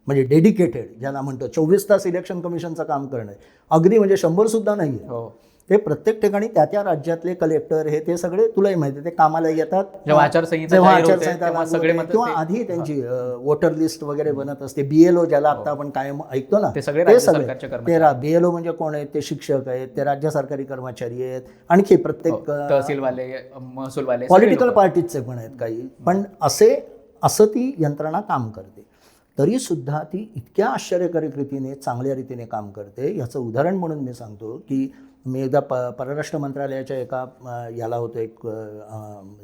म्हणजे डेडिकेटेड ज्यांना म्हणतो 24 तास इलेक्शन कमिशनचं काम करणं आहे. अगदी म्हणजे 100 सुद्धा नाही आहे. हो. ते प्रत्येक ठिकाणी त्या राज्यातले कलेक्टर हे ते सगळे तुलाही माहिती आहे, ते कामाला येतात जेव्हा आचारसंहिता जेव्हा जाहीर होते, आचारसंहिता तेव्हा लागू सगळे होते, मतं किंवा ते- आधी त्यांची वोटर लिस्ट वगैरे बनत असते. BLO ज्याला आता आपण कायम ऐकतो ना, ते सगळे राज्य सरकारचे कर्मचारी. ते BLO म्हणजे कोण आहेत? ते शिक्षक आहेत, ते राज्य सरकारी कर्मचारी आहेत, आणखी प्रत्येक तहसीलवाले, महसूलवाले, पॉलिटिकल पार्टीजचे पण आहेत काही. पण असं ती यंत्रणा काम करते. तरी सुद्धा ती इतक्या आश्चर्यकारक रीतीने चांगल्या रीतीने काम करते. याचं उदाहरण म्हणून मी सांगतो की मी एकदा परराष्ट्र मंत्रालयाच्या एका याला होतो, एक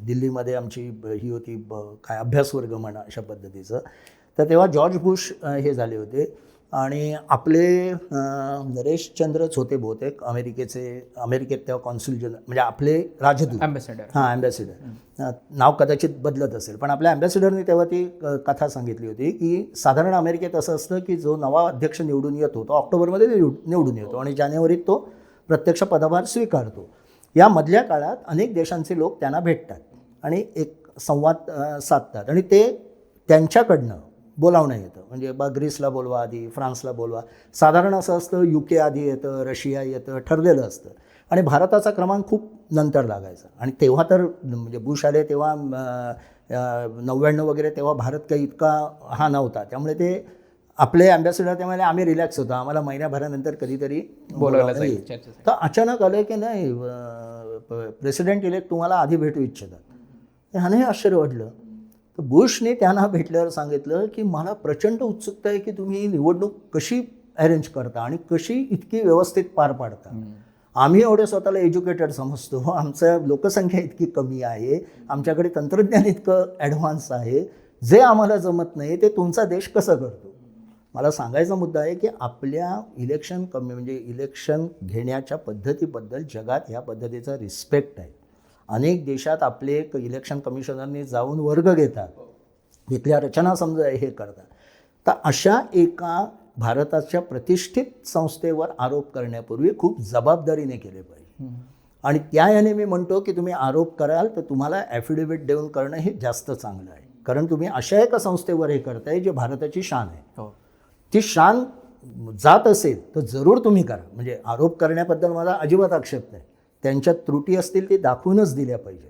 दिल्लीमध्ये आमची ही होती काय अभ्यास वर्ग म्हणा अशा पद्धतीचं. तर तेव्हा जॉर्ज बुश हे झाले होते आणि आपले नरेशचंद्रच होते बहुतेक अमेरिकेत तेव्हा कॉन्सुल जनरल म्हणजे आपले राजदूत, अँबॅसेडर. हां अँबॅसिडर, नाव कदाचित बदलत असेल, पण आपल्या अँबॅसिडरने तेव्हा ती कथा सांगितली होती की साधारण अमेरिकेत असं असतं की जो नवा अध्यक्ष निवडून येतो तो ऑक्टोबरमध्ये निवडून येतो आणि जानेवारीत तो प्रत्यक्ष पदभार स्वीकारतो. या मधल्या काळात अनेक देशांचे लोक त्यांना भेटतात आणि एक संवाद साधतात आणि ते त्यांच्याकडनं बोलावणं येतं. म्हणजे ग्रीसला बोलवा आधी, फ्रान्सला बोलवा. साधारण असं असतं UK आधी येतं, रशिया येतं, ठरलेलं असतं. आणि भारताचा क्रमांक खूप नंतर लागायचा. आणि तेव्हा तर म्हणजे बुश आले तेव्हा 99 वगैरे, तेव्हा भारत काही इतका हा नव्हता. त्यामुळे ते आपले अँबॅसिडर ते म्हणाले आम्ही रिलॅक्स होतो, आम्हाला महिन्याभरानंतर कधीतरी बोलावलं येईल. तर अचानक आलं की नाही प्रेसिडेंट इलेक्ट तुम्हाला आधी भेटू इच्छितात. ह्याने आश्चर्य वाटलं. तर बुशने त्यांना भेटल्यावर सांगितलं की मला प्रचंड उत्सुकता आहे की तुम्ही निवडणूक कशी अरेंज करता आणि कशी इतकी व्यवस्थित पार पाडता. आम्ही एवढे स्वतःला एज्युकेटेड समजतो, आमचं लोकसंख्या इतकी कमी आहे, आमच्याकडे तंत्रज्ञान इतकं ॲडव्हान्स आहे, जे आम्हाला जमत नाही ते तुमचा देश कसं करतो. मला सांगायचा मुद्दा आहे की आपल्या इलेक्शन घेण्याच्या पद्धतीबद्दल जगात ह्या पद्धतीचा रिस्पेक्ट आहे. अनेक देशात आपले इलेक्शन कमिशनरने जाऊन वर्ग घेतात, तिथल्या रचना समजा हे करतात. तर अशा एका भारताच्या प्रतिष्ठित संस्थेवर आरोप करण्यापूर्वी खूप जबाबदारीने केले पाहिजे. आणि त्या याने मी म्हणतो की तुम्ही आरोप कराल तर तुम्हाला ॲफिडेव्हिट देऊन करणं हे जास्त चांगलं आहे. कारण तुम्ही अशा एका संस्थेवर हे करताय जे भारताची शान आहे. ती शान जात असेल तर जरूर तुम्ही करा. म्हणजे आरोप करण्याबद्दल मला अजिबात आक्षेप नाही. त्यांच्यात त्रुटी असतील ती दाखवूनच दिल्या पाहिजेत.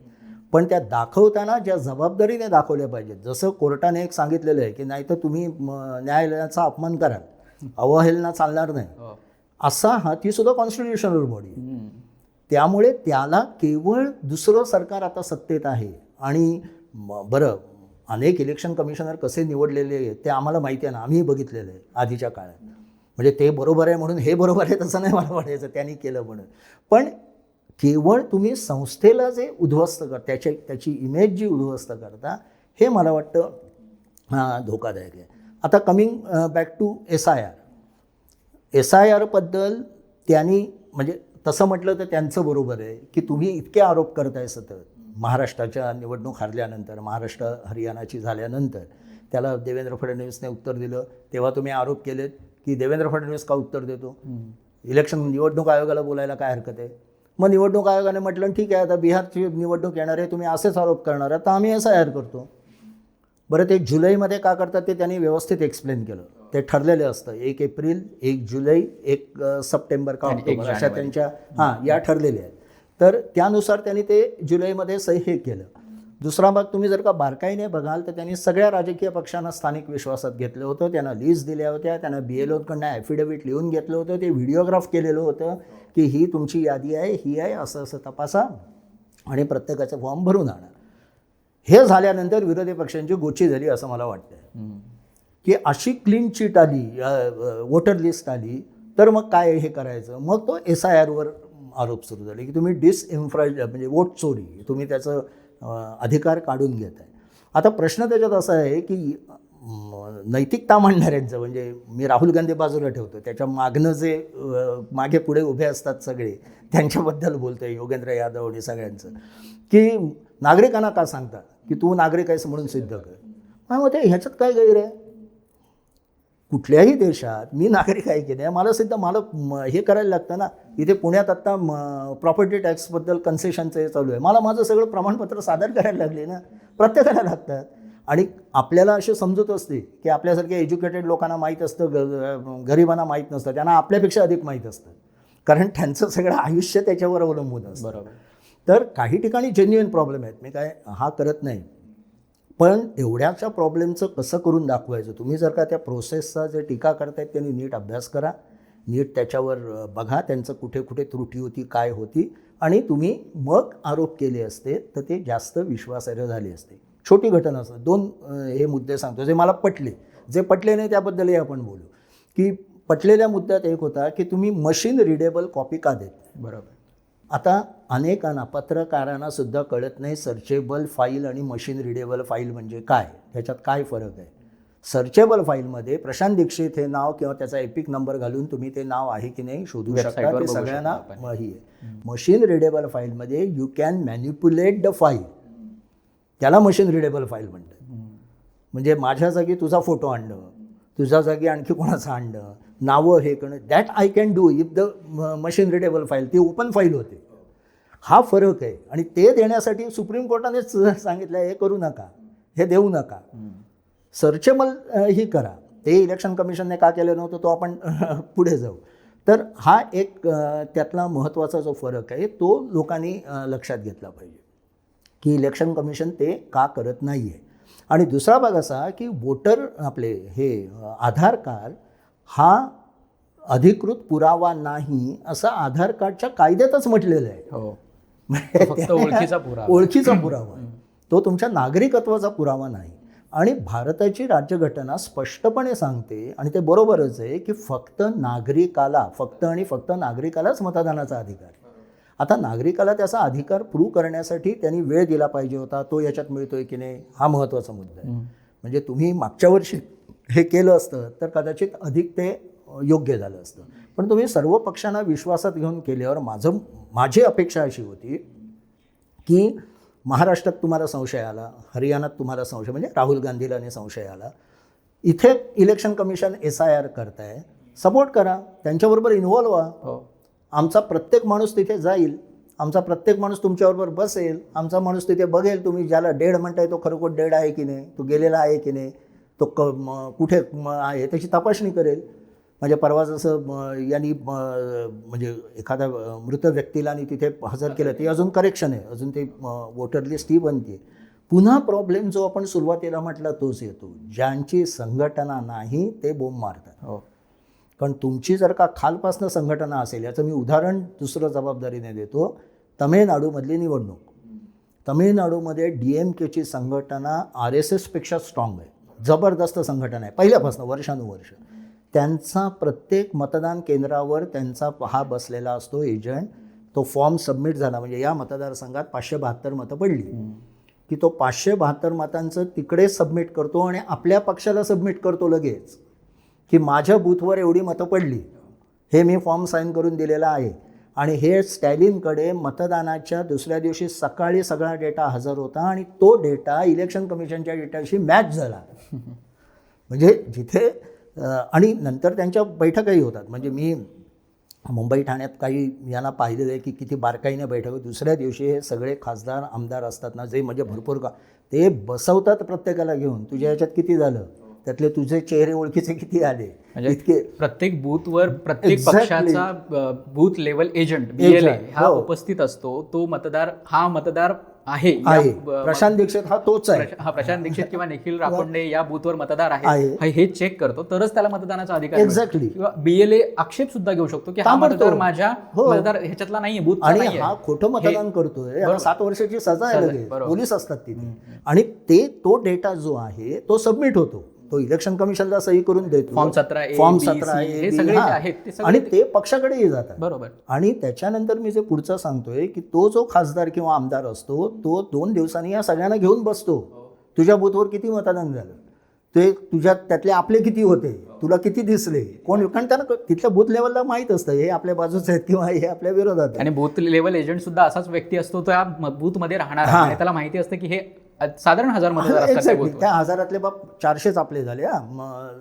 पण त्या दाखवताना ज्या जबाबदारीने दाखवल्या पाहिजेत. जसं कोर्टाने एक सांगितलेलं आहे की नाही तर तुम्ही न्यायालयाचा अपमान कराल, अवहेलना चालणार नाही, असा ती सुद्धा कॉन्स्टिट्युशनल बॉडी आहे. त्यामुळे त्याला केवळ दुसरं सरकार आता सत्तेत आहे. आणि बरं अनेक इलेक्शन कमिशनर कसे निवडलेले आहेत ते आम्हाला माहिती आहे ना, आम्हीही बघितलेलं आहे आधीच्या काळात. म्हणजे ते बरोबर आहे म्हणून हे बरोबर आहे तसं नाही मला वाटायचं त्यांनी केलं म्हणून. पण केवळ तुम्ही संस्थेला जे उद्ध्वस्त त्याची इमेज जी उद्ध्वस्त करता हे मला वाटतं धोकादायक आहे. आता कमिंग बॅक टू SIR बद्दल त्यांनी म्हणजे तसं म्हटलं तर त्यांचं बरोबर आहे की तुम्ही इतके आरोप करताय सतत. महाराष्ट्राच्या निवडणूक हारल्यानंतर, महाराष्ट्र हरियाणाची झाल्यानंतर त्याला देवेंद्र फडणवीसने उत्तर दिलं. तेव्हा तुम्ही आरोप केलेत की देवेंद्र फडणवीस का उत्तर देतो, निवडणूक आयोगाला बोलायला काय हरकत आहे. मग निवडणूक आयोगाने म्हटलं ठीक आहे आता बिहारची निवडणूक येणार आहे, तुम्ही असेच आरोप करणार आहात तर आम्ही SIR करतो. बरं ते जुलैमध्ये का करतात ते त्यांनी व्यवस्थित एक्सप्लेन केलं. ते ठरलेलं असतं 1 एप्रिल, 1 जुलै, 1 सप्टेंबर का ऑक्टोबर अशा त्यांच्या या ठरलेल्या आहेत. तर त्यानुसार त्यांनी ते जुलैमध्ये हे केलं. दुसरा भाग तुम्ही जर का बारकाईने बघाल तर त्यांनी सगळ्या राजकीय पक्षांना स्थानिक विश्वासात घेतलं होतं, त्यांना लिस्ट दिल्या होत्या, त्यांना BLOकडनं ॲफिडेव्हिट लिहून घेतलं होतं, ते व्हिडिओग्राफ केलेलं होतं की ही तुमची यादी आहे, ही आहे, असं असं तपासा आणि प्रत्येकाचं फॉर्म भरून आणा. हे झाल्यानंतर विरोधी पक्षांची गोची झाली असं मला वाटतं की अशी क्लीन चिट आली, वोटर लिस्ट आली तर मग काय हे करायचं. मग तो SIRवर आरोप सुरू झाले की तुम्ही म्हणजे वोट चोरी, तुम्ही त्याचं अधिकार काढून घेत आहे. आता प्रश्न त्याच्यात असा आहे की नैतिकता मांडणाऱ्यांचं म्हणजे मी राहुल गांधी बाजूला ठेवतो, त्याच्या मागनं जे मागे पुढे उभे असतात सगळे त्यांच्याबद्दल बोलतो आहे, योगेंद्र यादव आणि सगळ्यांचं, की नागरिकांना का सांगता की तू नागरिक आहेस म्हणून सिद्ध कर. मग ते ह्याच्यात काय गैर आहे. कुठल्याही देशात मी नागरिक आहे की नाही मला हे करायला लागतं ना. इथे पुण्यात आत्ता प्रॉपर्टी टॅक्सबद्दल कन्सेशनचं हे चालू आहे, मला माझं सगळं प्रमाणपत्र सादर करायला लागले ना, प्रत्येकाला लागतात. आणि आपल्याला असे समजत असते की आपल्यासारख्या एज्युकेटेड लोकांना माहीत असतं, गरिबांना माहीत नसतं, त्यांना आपल्यापेक्षा अधिक माहीत असतं, कारण त्यांचं सगळं आयुष्य त्याच्यावर अवलंबून असतं. बरोबर. तर काही ठिकाणी जेन्युइन प्रॉब्लेम आहेत, मी काय हा करत नाही, पण एवढ्याच्या प्रॉब्लेमचं कसं करून दाखवायचं. तुम्ही जर का त्या प्रोसेसचा जे टीका करतायत त्यांनी नीट अभ्यास करा, नीट त्याच्यावर बघा त्यांचं कुठे कुठे त्रुटी होती, काय होती, आणि तुम्ही मग आरोप केले असते तर ते जास्त विश्वासार्ह झाले असते. छोटी घटना असतात. 2 हे मुद्दे सांगतो जे मला पटले. जे पटले नाही त्याबद्दलही आपण बोलू. की पटलेल्या मुद्द्यात एक होता की तुम्ही मशीन रिडेबल कॉपी का देत नाही. बरोबर. आता अनेकांना, पत्रकारांना सुद्धा कळत नाही सर्चेबल फाईल आणि मशीन रिडेबल फाईल म्हणजे काय, त्याच्यात काय फरक आहे. सर्चेबल फाईलमध्ये प्रशांत दीक्षित हे नाव किंवा त्याचा एपिक नंबर घालून तुम्ही ते नाव आहे की नाही शोधू शकता, ते सगळ्यांना ही आहे. मशीन रिडेबल फाईलमध्ये you can manipulate the file, त्याला मशीन रिडेबल फाईल म्हणतात. म्हणजे माझ्या जागी तुझा फोटो आणणं, तुझ्या जागी आणखी कोणाचं आणणं, नावं हे करणं, that I can do if the machine readable file, ती ओपन फाईल होते. हा फरक आहे. आणि ते देण्यासाठी सुप्रीम कोर्टानेच सांगितलं हे करू नका, हे देऊ नका, सर्चेबल ही करा. ते इलेक्शन कमिशनने का केलं नव्हतं तो आपण पुढे जाऊ. तर हा एक त्यातला महत्त्वाचा जो फरक आहे तो लोकांनी लक्षात घेतला पाहिजे की इलेक्शन कमिशन ते का करत नाही आहे. आणि दुसरा भाग असा की वोटर आपले हे आधार कार्ड हा अधिकृत पुरावा नाही असं आधार कार्डच्या कायद्यातच म्हटलेलं आहे. हो, फक्त ओळखीचा पुरावा. ओळखीचा पुरावा, तो तुमच्या नागरिकत्वाचा पुरावा नाही. आणि भारताची राज्यघटना स्पष्टपणे सांगते, आणि ते बरोबरच आहे, की फक्त नागरिकालाच मतदानाचा अधिकार आहे. आता नागरिकाला त्याचा अधिकार प्रूव्ह करण्यासाठी त्यांनी वेळ दिला पाहिजे होता, तो याच्यात मिळतोय की नाही हा महत्त्वाचा मुद्दा आहे. म्हणजे तुम्ही मागच्या वर्षी हे केलं असतं तर कदाचित अधिक ते योग्य झालं असतं. पण तुम्ही सर्व पक्षांना विश्वासात घेऊन केल्यावर माझी अपेक्षा अशी होती की महाराष्ट्रात तुम्हाला संशय आला, हरियाणात तुम्हाला संशय, म्हणजे राहुल गांधीला संशय आला, इथे इलेक्शन कमिशन SIR करताय, सपोर्ट करा, त्यांच्याबरोबर इन्व्हॉल्व व्हा. आमचा प्रत्येक माणूस तिथे जाईल, आमचा प्रत्येक माणूस तुमच्याबरोबर बसेल, आमचा माणूस तिथे बघेल तुम्ही ज्याला डेड म्हणताय तो खरोखर डेड आहे की नाही, तो गेलेला आहे की नाही, तो कुठे आहे त्याची तपासणी करेल. म्हणजे परवा जसं यांनी म्हणजे एखाद्या मृत व्यक्तीला आणि तिथे हजर केलं ते अजून करेक्शन आहे, अजून ते वोटर लिस्ट ही बनते. पुन्हा प्रॉब्लेम जो आपण सुरुवातीला म्हटला तोच येतो, ज्यांची संघटना नाही ते बोंब मारतात. कारण तुमची जर का खालपासनं संघटना असेल, याचं मी उदाहरण दुसरं जबाबदारीने देतो. तमिळनाडूमधली निवडणूक, तमिळनाडूमध्ये DMKची संघटना RSSपेक्षा स्ट्रॉंग आहे, जबरदस्त संघटना आहे पहिल्यापासून वर्षानुवर्ष. त्यांचा प्रत्येक मतदान केंद्रावर त्यांचा हा बसलेला असतो एजंट. तो फॉर्म सबमिट झाला म्हणजे या मतदारसंघात 572 मतं पडली की तो 572 मतांचं तिकडे सबमिट करतो आणि आपल्या पक्षाला सबमिट करतो लगेच की माझ्या बूथवर एवढी मतं पडली, हे मी फॉर्म साईन करून दिलेला आहे. आणि हे स्टॅलिनकडे मतदानाच्या दुसऱ्या दिवशी सकाळी सगळा डेटा हजर होता आणि तो डेटा इलेक्शन कमिशनच्या डेटाशी मॅच झाला. म्हणजे जिथे आणि नंतर त्यांच्या बैठकाही होतात. म्हणजे मी मुंबई ठाण्यात काही यांना पाहिलेलं आहे की किती बारकाईने बैठक. दुसऱ्या दिवशी हे सगळे खासदार आमदार असतात ना, जे म्हणजे भरपूर ते बसवतात प्रत्येकाला घेऊन, तुझ्या ह्याच्यात किती झालं, त्यातले तुझे चेहरे ओळखीचे किती आले, म्हणजे इतके प्रत्येक बूथवर प्रत्येक पक्षाचा बूथ लेवल एजंट BLA हा उपस्थित असतो. तो मतदार आहे. प्रशांत दीक्षित हा तोच आहे, हा प्रशांत दीक्षित किंवा निखिल राकोंडे या बूथवर मतदार आहे हे चेक करतो, तरच त्याला मतदानाचा अधिकार मिळतो. एक्झॅक्टली. किंवा BLA आक्षेप सुद्धा घेऊ शकतो की हा मतदार माझ्या मतदार ह्याच्यातला नाहीये, बूथ आणि हा खोटं मतदान करतोय, याला 7 वर्षाची सजा आहे लगेच, पोलीस असतात तिथे. आणि तो डेटा जो आहे तो सबमिट होतो, तो इलेक्शन कमिशनला सही करून देतो. फॉर्म 17 हे सगळे आहेत आणि ते पक्षाकडेही जातात. बरोबर. आणि त्याच्यानंतर मी जे पुढचं सांगतोय की तो जो खासदार किंवा आमदार असतो तो 2 दिवसांनी या सगळ्यांना घेऊन बसतो, तुझ्या बूथवर किती मतदान झालं, ते तुझ्या त्यातले आपले किती होते, तुला किती दिसले, कोण, कारण त्यांना तिथल्या बूथ लेवलला माहीत असतं हे आपल्या बाजूचे आहेत किंवा हे आपल्या विरोधात आहे. आणि बूथ लेवल एजंट सुद्धा असाच व्यक्ती असतो, तो या बूथमध्ये राहणार आहे, त्याला माहिती असतं की हे साधारण 1000 मतदार असतात. त्या 1000 बाप 400 आपले झाले,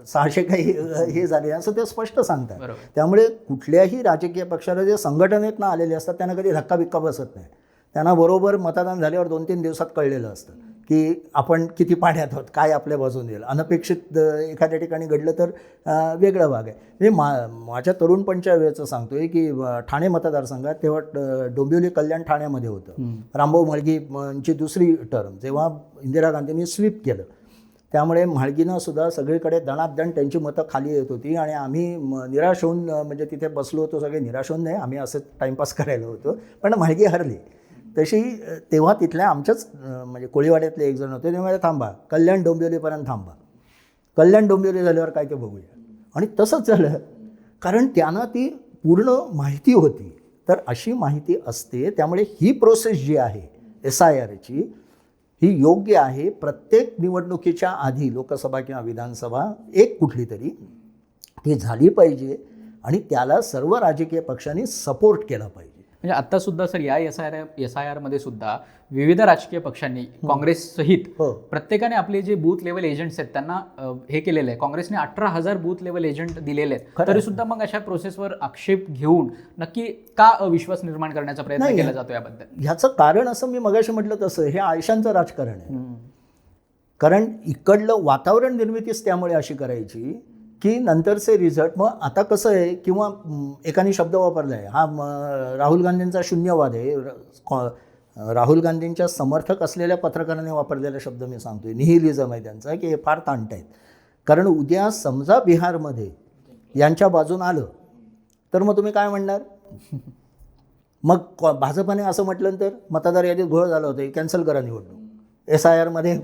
600 काही हे झाले असं ते स्पष्ट सांगतात. त्यामुळे कुठल्याही राजकीय पक्षाला जे संघटनेतनं आलेले असतात त्यांना कधी धक्का बिक्का बसत नाही. त्यांना बरोबर मतदान झाल्यावर 2-3 दिवसात कळलेलं असतं की आपण किती पाण्यात आहोत, काय आपल्या बाजून येईल. अनपेक्षित एखाद्या ठिकाणी घडलं तर वेगळा भाग आहे. म्हणजे माझ्या तरुणपणच्या वेळेचं सांगतो आहे की ठाणे मतदारसंघात तेव्हा डोंबिवली कल्याण ठाण्यामध्ये होतं. रामभाऊ म्हाळगींची दुसरी टर्म, जेव्हा इंदिरा गांधींनी स्वीप केलं त्यामुळे म्हाळगीनं सुद्धा सगळीकडे दणादण त्यांची मतं खाली येत होती आणि आम्ही निराश होऊन म्हणजे तिथे बसलो होतो, सगळे निराश होऊन नाही, आम्ही असं टाईमपास करायला होतो, पण म्हाळगी हरली. तशी तेव्हा तिथल्या आमच्याच म्हणजे कोळीवाड्यातले एक जण होते, तेव्हा थांबा कल्याण डोंबिवलीपर्यंत थांबा, कल्याण डोंबिवली झाल्यावर काय ते बघूया. आणि तसंच झालं, कारण त्यांना ती पूर्ण माहिती होती. तर अशी माहिती असते, त्यामुळे ही प्रोसेस जी आहे SIRची ही योग्य आहे. प्रत्येक निवडणुकीच्या आधी लोकसभा किंवा विधानसभा एक कुठली तरी ती झाली पाहिजे आणि त्याला सर्व राजकीय पक्षांनी सपोर्ट केला पाहिजे. म्हणजे आत्तासुद्धा सर या SIR मध्ये सुद्धा विविध राजकीय पक्षांनी काँग्रेस सहित प्रत्येकाने आपले जे बूथ लेवल एजंट्स आहेत त्यांना हे केलेलं आहे. काँग्रेसने 18,000 बूथ लेवल एजंट दिलेले आहेत. तरी सुद्धा मग अशा प्रोसेसवर आक्षेप घेऊन नक्की का अविश्वास निर्माण करण्याचा प्रयत्न केला जातो याबद्दल? ह्याचं कारण असं मी मगाशी म्हटलं तसं हे आयशांचं राजकारण आहे. कारण इकडलं वातावरण निर्मितीच त्यामुळे अशी करायची की नंतरचे रिझल्ट. मग आता कसं आहे, किंवा एकाने शब्द वापरला आहे हा राहुल गांधींचा शून्यवाद आहे. राहुल गांधींच्या समर्थक असलेल्या पत्रकाराने वापरलेला शब्द मी सांगतोय, निहिलिझम आहे त्यांचा, की हे फार ताणत आहेत. कारण उद्या समजा बिहारमध्ये यांच्या बाजून आलं तर मग तुम्ही काय म्हणणार? मग भाजपाने असं म्हटलं तर मतदार यादीत घोळ झाला होता, कॅन्सल करा निवडणूक. SIRमध्ये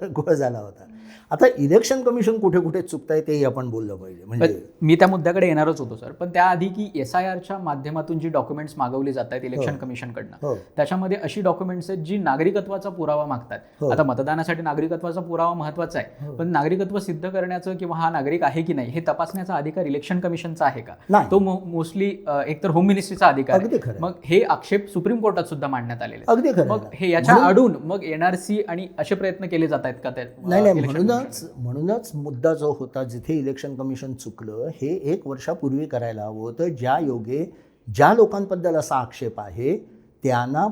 घोळ झाला होता. आता इलेक्शन कमिशन कुठे कुठे चुकताय तेही आपण बोललं पाहिजे. म्हणजे मी त्या मुद्द्याकडे येणारच होतो सर, पण त्याआधी की SIRच्या माध्यमातून जी डॉक्युमेंट्स मागवली जात आहेत इलेक्शन कमिशनकडनं, त्याच्यामध्ये अशी डॉक्युमेंट्स आहेत जी नागरिकत्वाचा पुरावा मागतात. आता मतदानासाठी नागरिकत्वाचा पुरावा महत्वाचा आहे, पण नागरिकत्व सिद्ध करण्याचं किंवा हा नागरिक आहे की नाही हे तपासण्याचा अधिकार इलेक्शन कमिशनचा आहे का? तो मोस्टली एकतर होम मिनिस्ट्रीचा अधिकार आहे. मग हे आक्षेप सुप्रीम कोर्टात सुद्धा मांडण्यात आलेले. मग हे याच्या आडून मग NRC आणि असे प्रयत्न केले जात आहेत का? नाही, म्हणूनच मुद्दा जो होता जिथे इलेक्शन कमिशन चुकलं हे 1 वर्षापूर्वी करायला हवं होतं. ज्या योगे ज्या लोकांबद्दल असा आक्षेप आहे त्यांना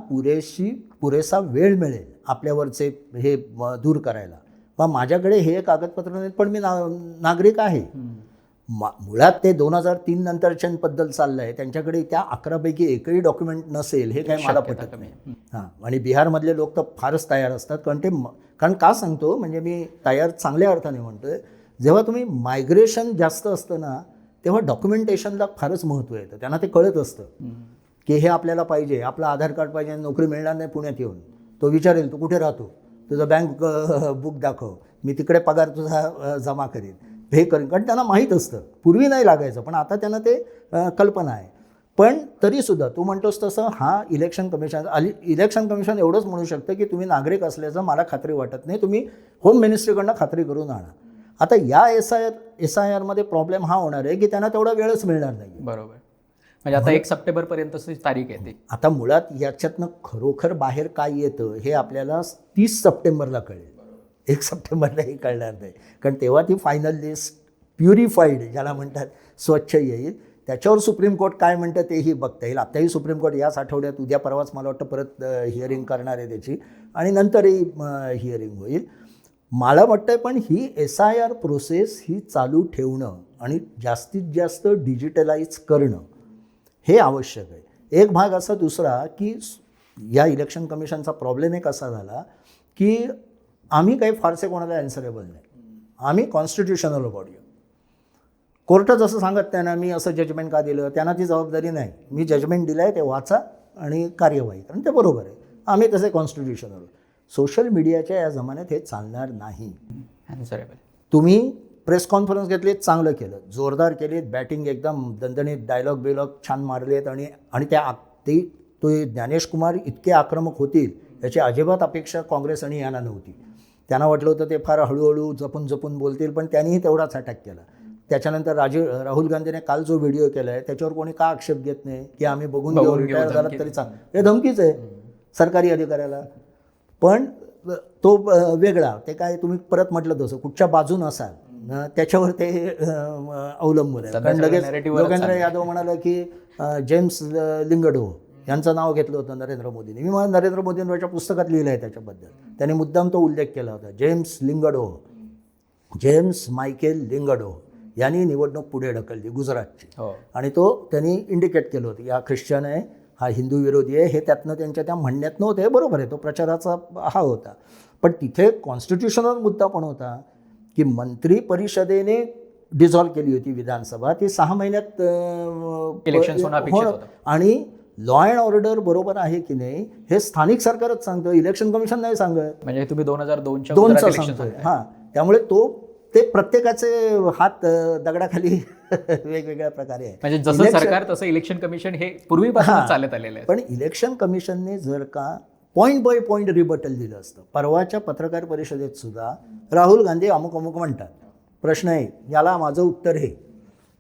पुरेसा वेळ मिळेल आपल्यावरचे हे दूर करायला. मग माझ्याकडे हे कागदपत्र नाहीत पण मी नागरिक आहे. मुळात ते 2003 नंतरच्यांबद्दल चाललं आहे, त्यांच्याकडे त्या 11पैकी एकही डॉक्युमेंट नसेल हे काही मला पटत नाही. हां, आणि बिहारमधले लोक तर फारच तयार असतात. कारण का सांगतो, म्हणजे मी तयार चांगल्या अर्थाने म्हणतोय, जेव्हा तुम्ही मायग्रेशन जास्त असतं ना तेव्हा डॉक्युमेंटेशनला फारच महत्त्व येतं. त्यांना ते कळत असतं की हे आपल्याला पाहिजे, आपलं आधार कार्ड पाहिजे, नोकरी मिळणार नाही पुण्यात येऊन. तो विचारेल तू कुठे राहतो, तुझं बँक बुक दाखव, मी तिकडे पगार तुझा जमा करीन, हे करीन. कारण त्यांना माहीत असतं. पूर्वी नाही लागायचं, पण आता त्यांना ते कल्पना आहे. पण तरीसुद्धा तू म्हणतोस तसं इलेक्शन कमिशन एवढंच म्हणू शकतं की तुम्ही नागरिक असल्याचं मला खात्री वाटत नाही, तुम्ही होम मिनिस्ट्रीकडनं खात्री करून आणा. आता या SIRमध्ये प्रॉब्लेम हा होणार आहे की त्यांना तेवढा वेळच मिळणार नाही. बरोबर. म्हणजे आता 1 सप्टेंबरपर्यंतची तारीख येते. आता मुळात याच्यातनं खरोखर बाहेर काय येतं हे आपल्याला 30 सप्टेंबरला कळेल. 1 सप्टेंबरलाही कळणार नाही, कारण तेव्हा ती फायनल लिस्ट प्युरिफाईड ज्याला म्हणतात स्वच्छ येईल. त्याच्यावर सुप्रीम कोर्ट काय म्हणतं तेही बघता येईल. आत्ताही सुप्रीम कोर्ट याच आठवड्यात उद्या परवाच मला वाटतं परत हिअरिंग करणार आहे त्याची, आणि नंतरही हिअरिंग होईल. मला वाटतं पण ही SIR प्रोसेस ही चालू ठेवणं आणि जास्तीत जास्त डिजिटलाइज करणं हे आवश्यक आहे. एक भाग असा दुसरा की या इलेक्शन कमिशनचा प्रॉब्लेम एक असा झाला की आम्ही काही फारसे कोणाला ॲन्सरेबल नाही. आम्ही कॉन्स्टिट्युशनल बॉडी. कोर्टच असं सांगत त्यांना मी असं जजमेंट का दिलं, त्यांना ती जबाबदारी नाही. मी जजमेंट दिलं आहे ते वाचा आणि कार्यवाही करा, ते बरोबर आहे. आम्ही तसे कॉन्स्टिट्युशनल. सोशल मीडियाच्या या जमान्यात हे चालणार नाही. तुम्ही प्रेस कॉन्फरन्स घेतलीत, चांगलं केलं, जोरदार केलीत, बॅटिंग एकदम दणदणीत, डायलॉग बिलॉग छान मारलेत, आणि तो ज्ञानेश कुमार इतके आक्रमक होतील याची अजिबात अपेक्षा काँग्रेस आणि यांना नव्हती. त्यांना वाटलं होतं ते फार हळूहळू जपून जपून बोलतील, पण त्यांनीही तेवढाच अटॅक केला. त्याच्यानंतर राहुल गांधीने काल जो व्हिडिओ केला आहे त्याच्यावर कोणी का आक्षेप घेत नाही की आम्ही बघून घेऊ, रिटायर झाला तरी चांगलं. हे धमकीच आहे सरकारी अधिकाऱ्याला. पण तो वेगळा, ते काय तुम्ही परत म्हटलं तसं कुठच्या बाजून असाल त्याच्यावर ते अवलंबून आहे. कारण लगेच योगेंद्र यादव म्हणाला की जेम्स लिंगडो यांचं नाव घेतलं होतं नरेंद्र मोदींनी. मी मला नरेंद्र मोदींवरच्या पुस्तकात लिहिलं आहे त्याच्याबद्दल. त्यांनी मुद्दाम तो उल्लेख केला होता. जेम्स मायकेल लिंगडो यांनी निवडणूक पुढे ढकलली गुजरातची. आणि तो त्यांनी इंडिकेट केलं होतं, हा ख्रिश्चन आहे, हा हिंदू विरोधी आहे. हे त्यातनं त्यांच्या त्या म्हणण्यात नव्हतं, हे बरोबर आहे, तो प्रचाराचा हा होता. पण तिथे कॉन्स्टिट्युशनल मुद्दा पण होता की मंत्री परिषदेने डिझॉल्व्ह केली होती विधानसभा. ती 6 महिन्यात इलेक्शन आणि लॉ अँड ऑर्डर बरोबर आहे की नाही हे स्थानिक सरकारच सांगतं, इलेक्शन कमिशन नाही सांगत. म्हणजे तुम्ही 2002च्या सांगतोय. हां, त्यामुळे ते प्रत्येकाचे हात दगडाखाली वेगवेगळ्या प्रकारे आहे. म्हणजे जसं सरकार तसं इलेक्शन कमिशन हे पूर्वीपासून चालत आलेलं आहे. पण इलेक्शन कमिशनने जर का पॉईंट बाय पॉईंट रिबटल दिलं असतं. परवाच्या पत्रकार परिषदेत सुद्धा राहुल गांधी अमुक अमुक म्हणतात. प्रश्न आहे, याला माझं उत्तर हे,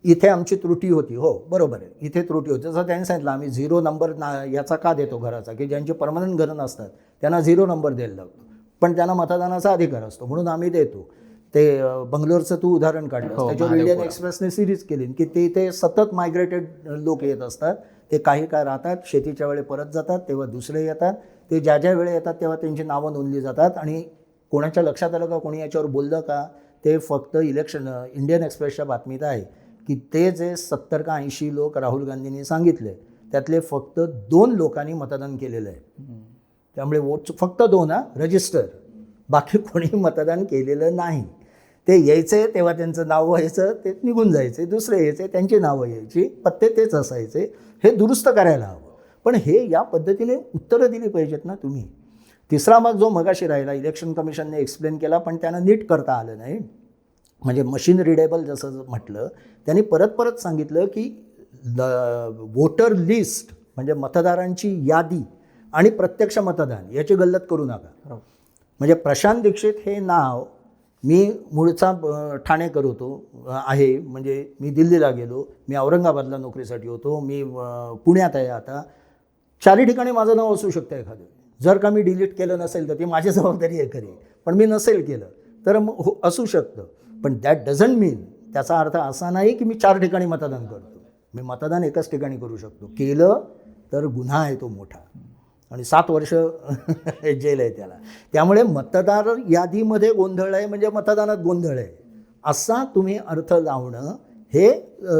इथे आमची त्रुटी होती. हो बरोबर आहे, इथे त्रुटी होती. जसं त्यांनी सांगितलं आम्ही 0 नंबर याचा का देतो घराचा, की ज्यांची परमनंट घरं नसतात त्यांना 0 नंबर द्यायला लागतो, पण त्यांना मतदानाचा अधिकार असतो म्हणून आम्ही देतो. ते बंगलोरचं तू उदाहरण काढलं, त्याच्यावर इंडियन एक्सप्रेसने सिरीज केली की ते सतत मायग्रेटेड लोक येत असतात. ते काही काय राहतात, शेतीच्या वेळी परत जातात, तेव्हा दुसरे येतात. ते ज्या ज्या वेळे येतात तेव्हा त्यांची नावं नोंदली जातात. आणि कोणाच्या लक्षात आलं का, कोणी याच्यावर बोललं का, ते फक्त इंडियन एक्सप्रेसच्या बातमीत आहे की ते जे 70 का 80 लोक राहुल गांधींनी सांगितले त्यातले फक्त 2 लोकांनी मतदान केलेलं आहे. त्यामुळे वोट फक्त 2 रजिस्टर, बाकी कोणी मतदान केलेलं नाही. ते यायचे तेव्हा त्यांचं नाव व्हायचं, ते निघून जायचे, दुसरे यायचे त्यांची नावं यायची, पत्ते तेच असायचे. हे दुरुस्त करायला हवं. पण हे या पद्धतीने उत्तरं दिली पाहिजेत ना तुम्ही. तिसरा मग जो मगाशी राहिला, इलेक्शन कमिशनने एक्सप्लेन केला पण त्यांना नीट करता आलं नाही. म्हणजे मशीन रिडेबल जसं म्हटलं, त्यांनी परत परत सांगितलं की वोटर लिस्ट म्हणजे मतदारांची यादी आणि प्रत्यक्ष मतदान याची गल्लत करू नका. म्हणजे प्रशांत दीक्षित हे नाव, मी मूळचा ठाणेकर आहे, म्हणजे मी दिल्लीला गेलो, मी औरंगाबादला नोकरीसाठी होतो, मी पुण्यात आहे आता, 4 ठिकाणी माझं नाव असू शकतं एखादं. जर का मी डिलीट केलं नसेल तर ती माझी जबाबदारी आहे खरी, पण मी नसेल केलं तर असू शकतं. पण दॅट डझंट मीन, त्याचा अर्थ असा नाही की मी 4 ठिकाणी मतदान करतो. मी मतदान एकाच ठिकाणी करू शकतो. केलं तर गुन्हा आहे तो मोठा आणि 7 वर्ष जेल आहे त्याला. त्यामुळे मतदार यादीमध्ये गोंधळ आहे म्हणजे मतदानात गोंधळ आहे असा तुम्ही अर्थ लावणं हे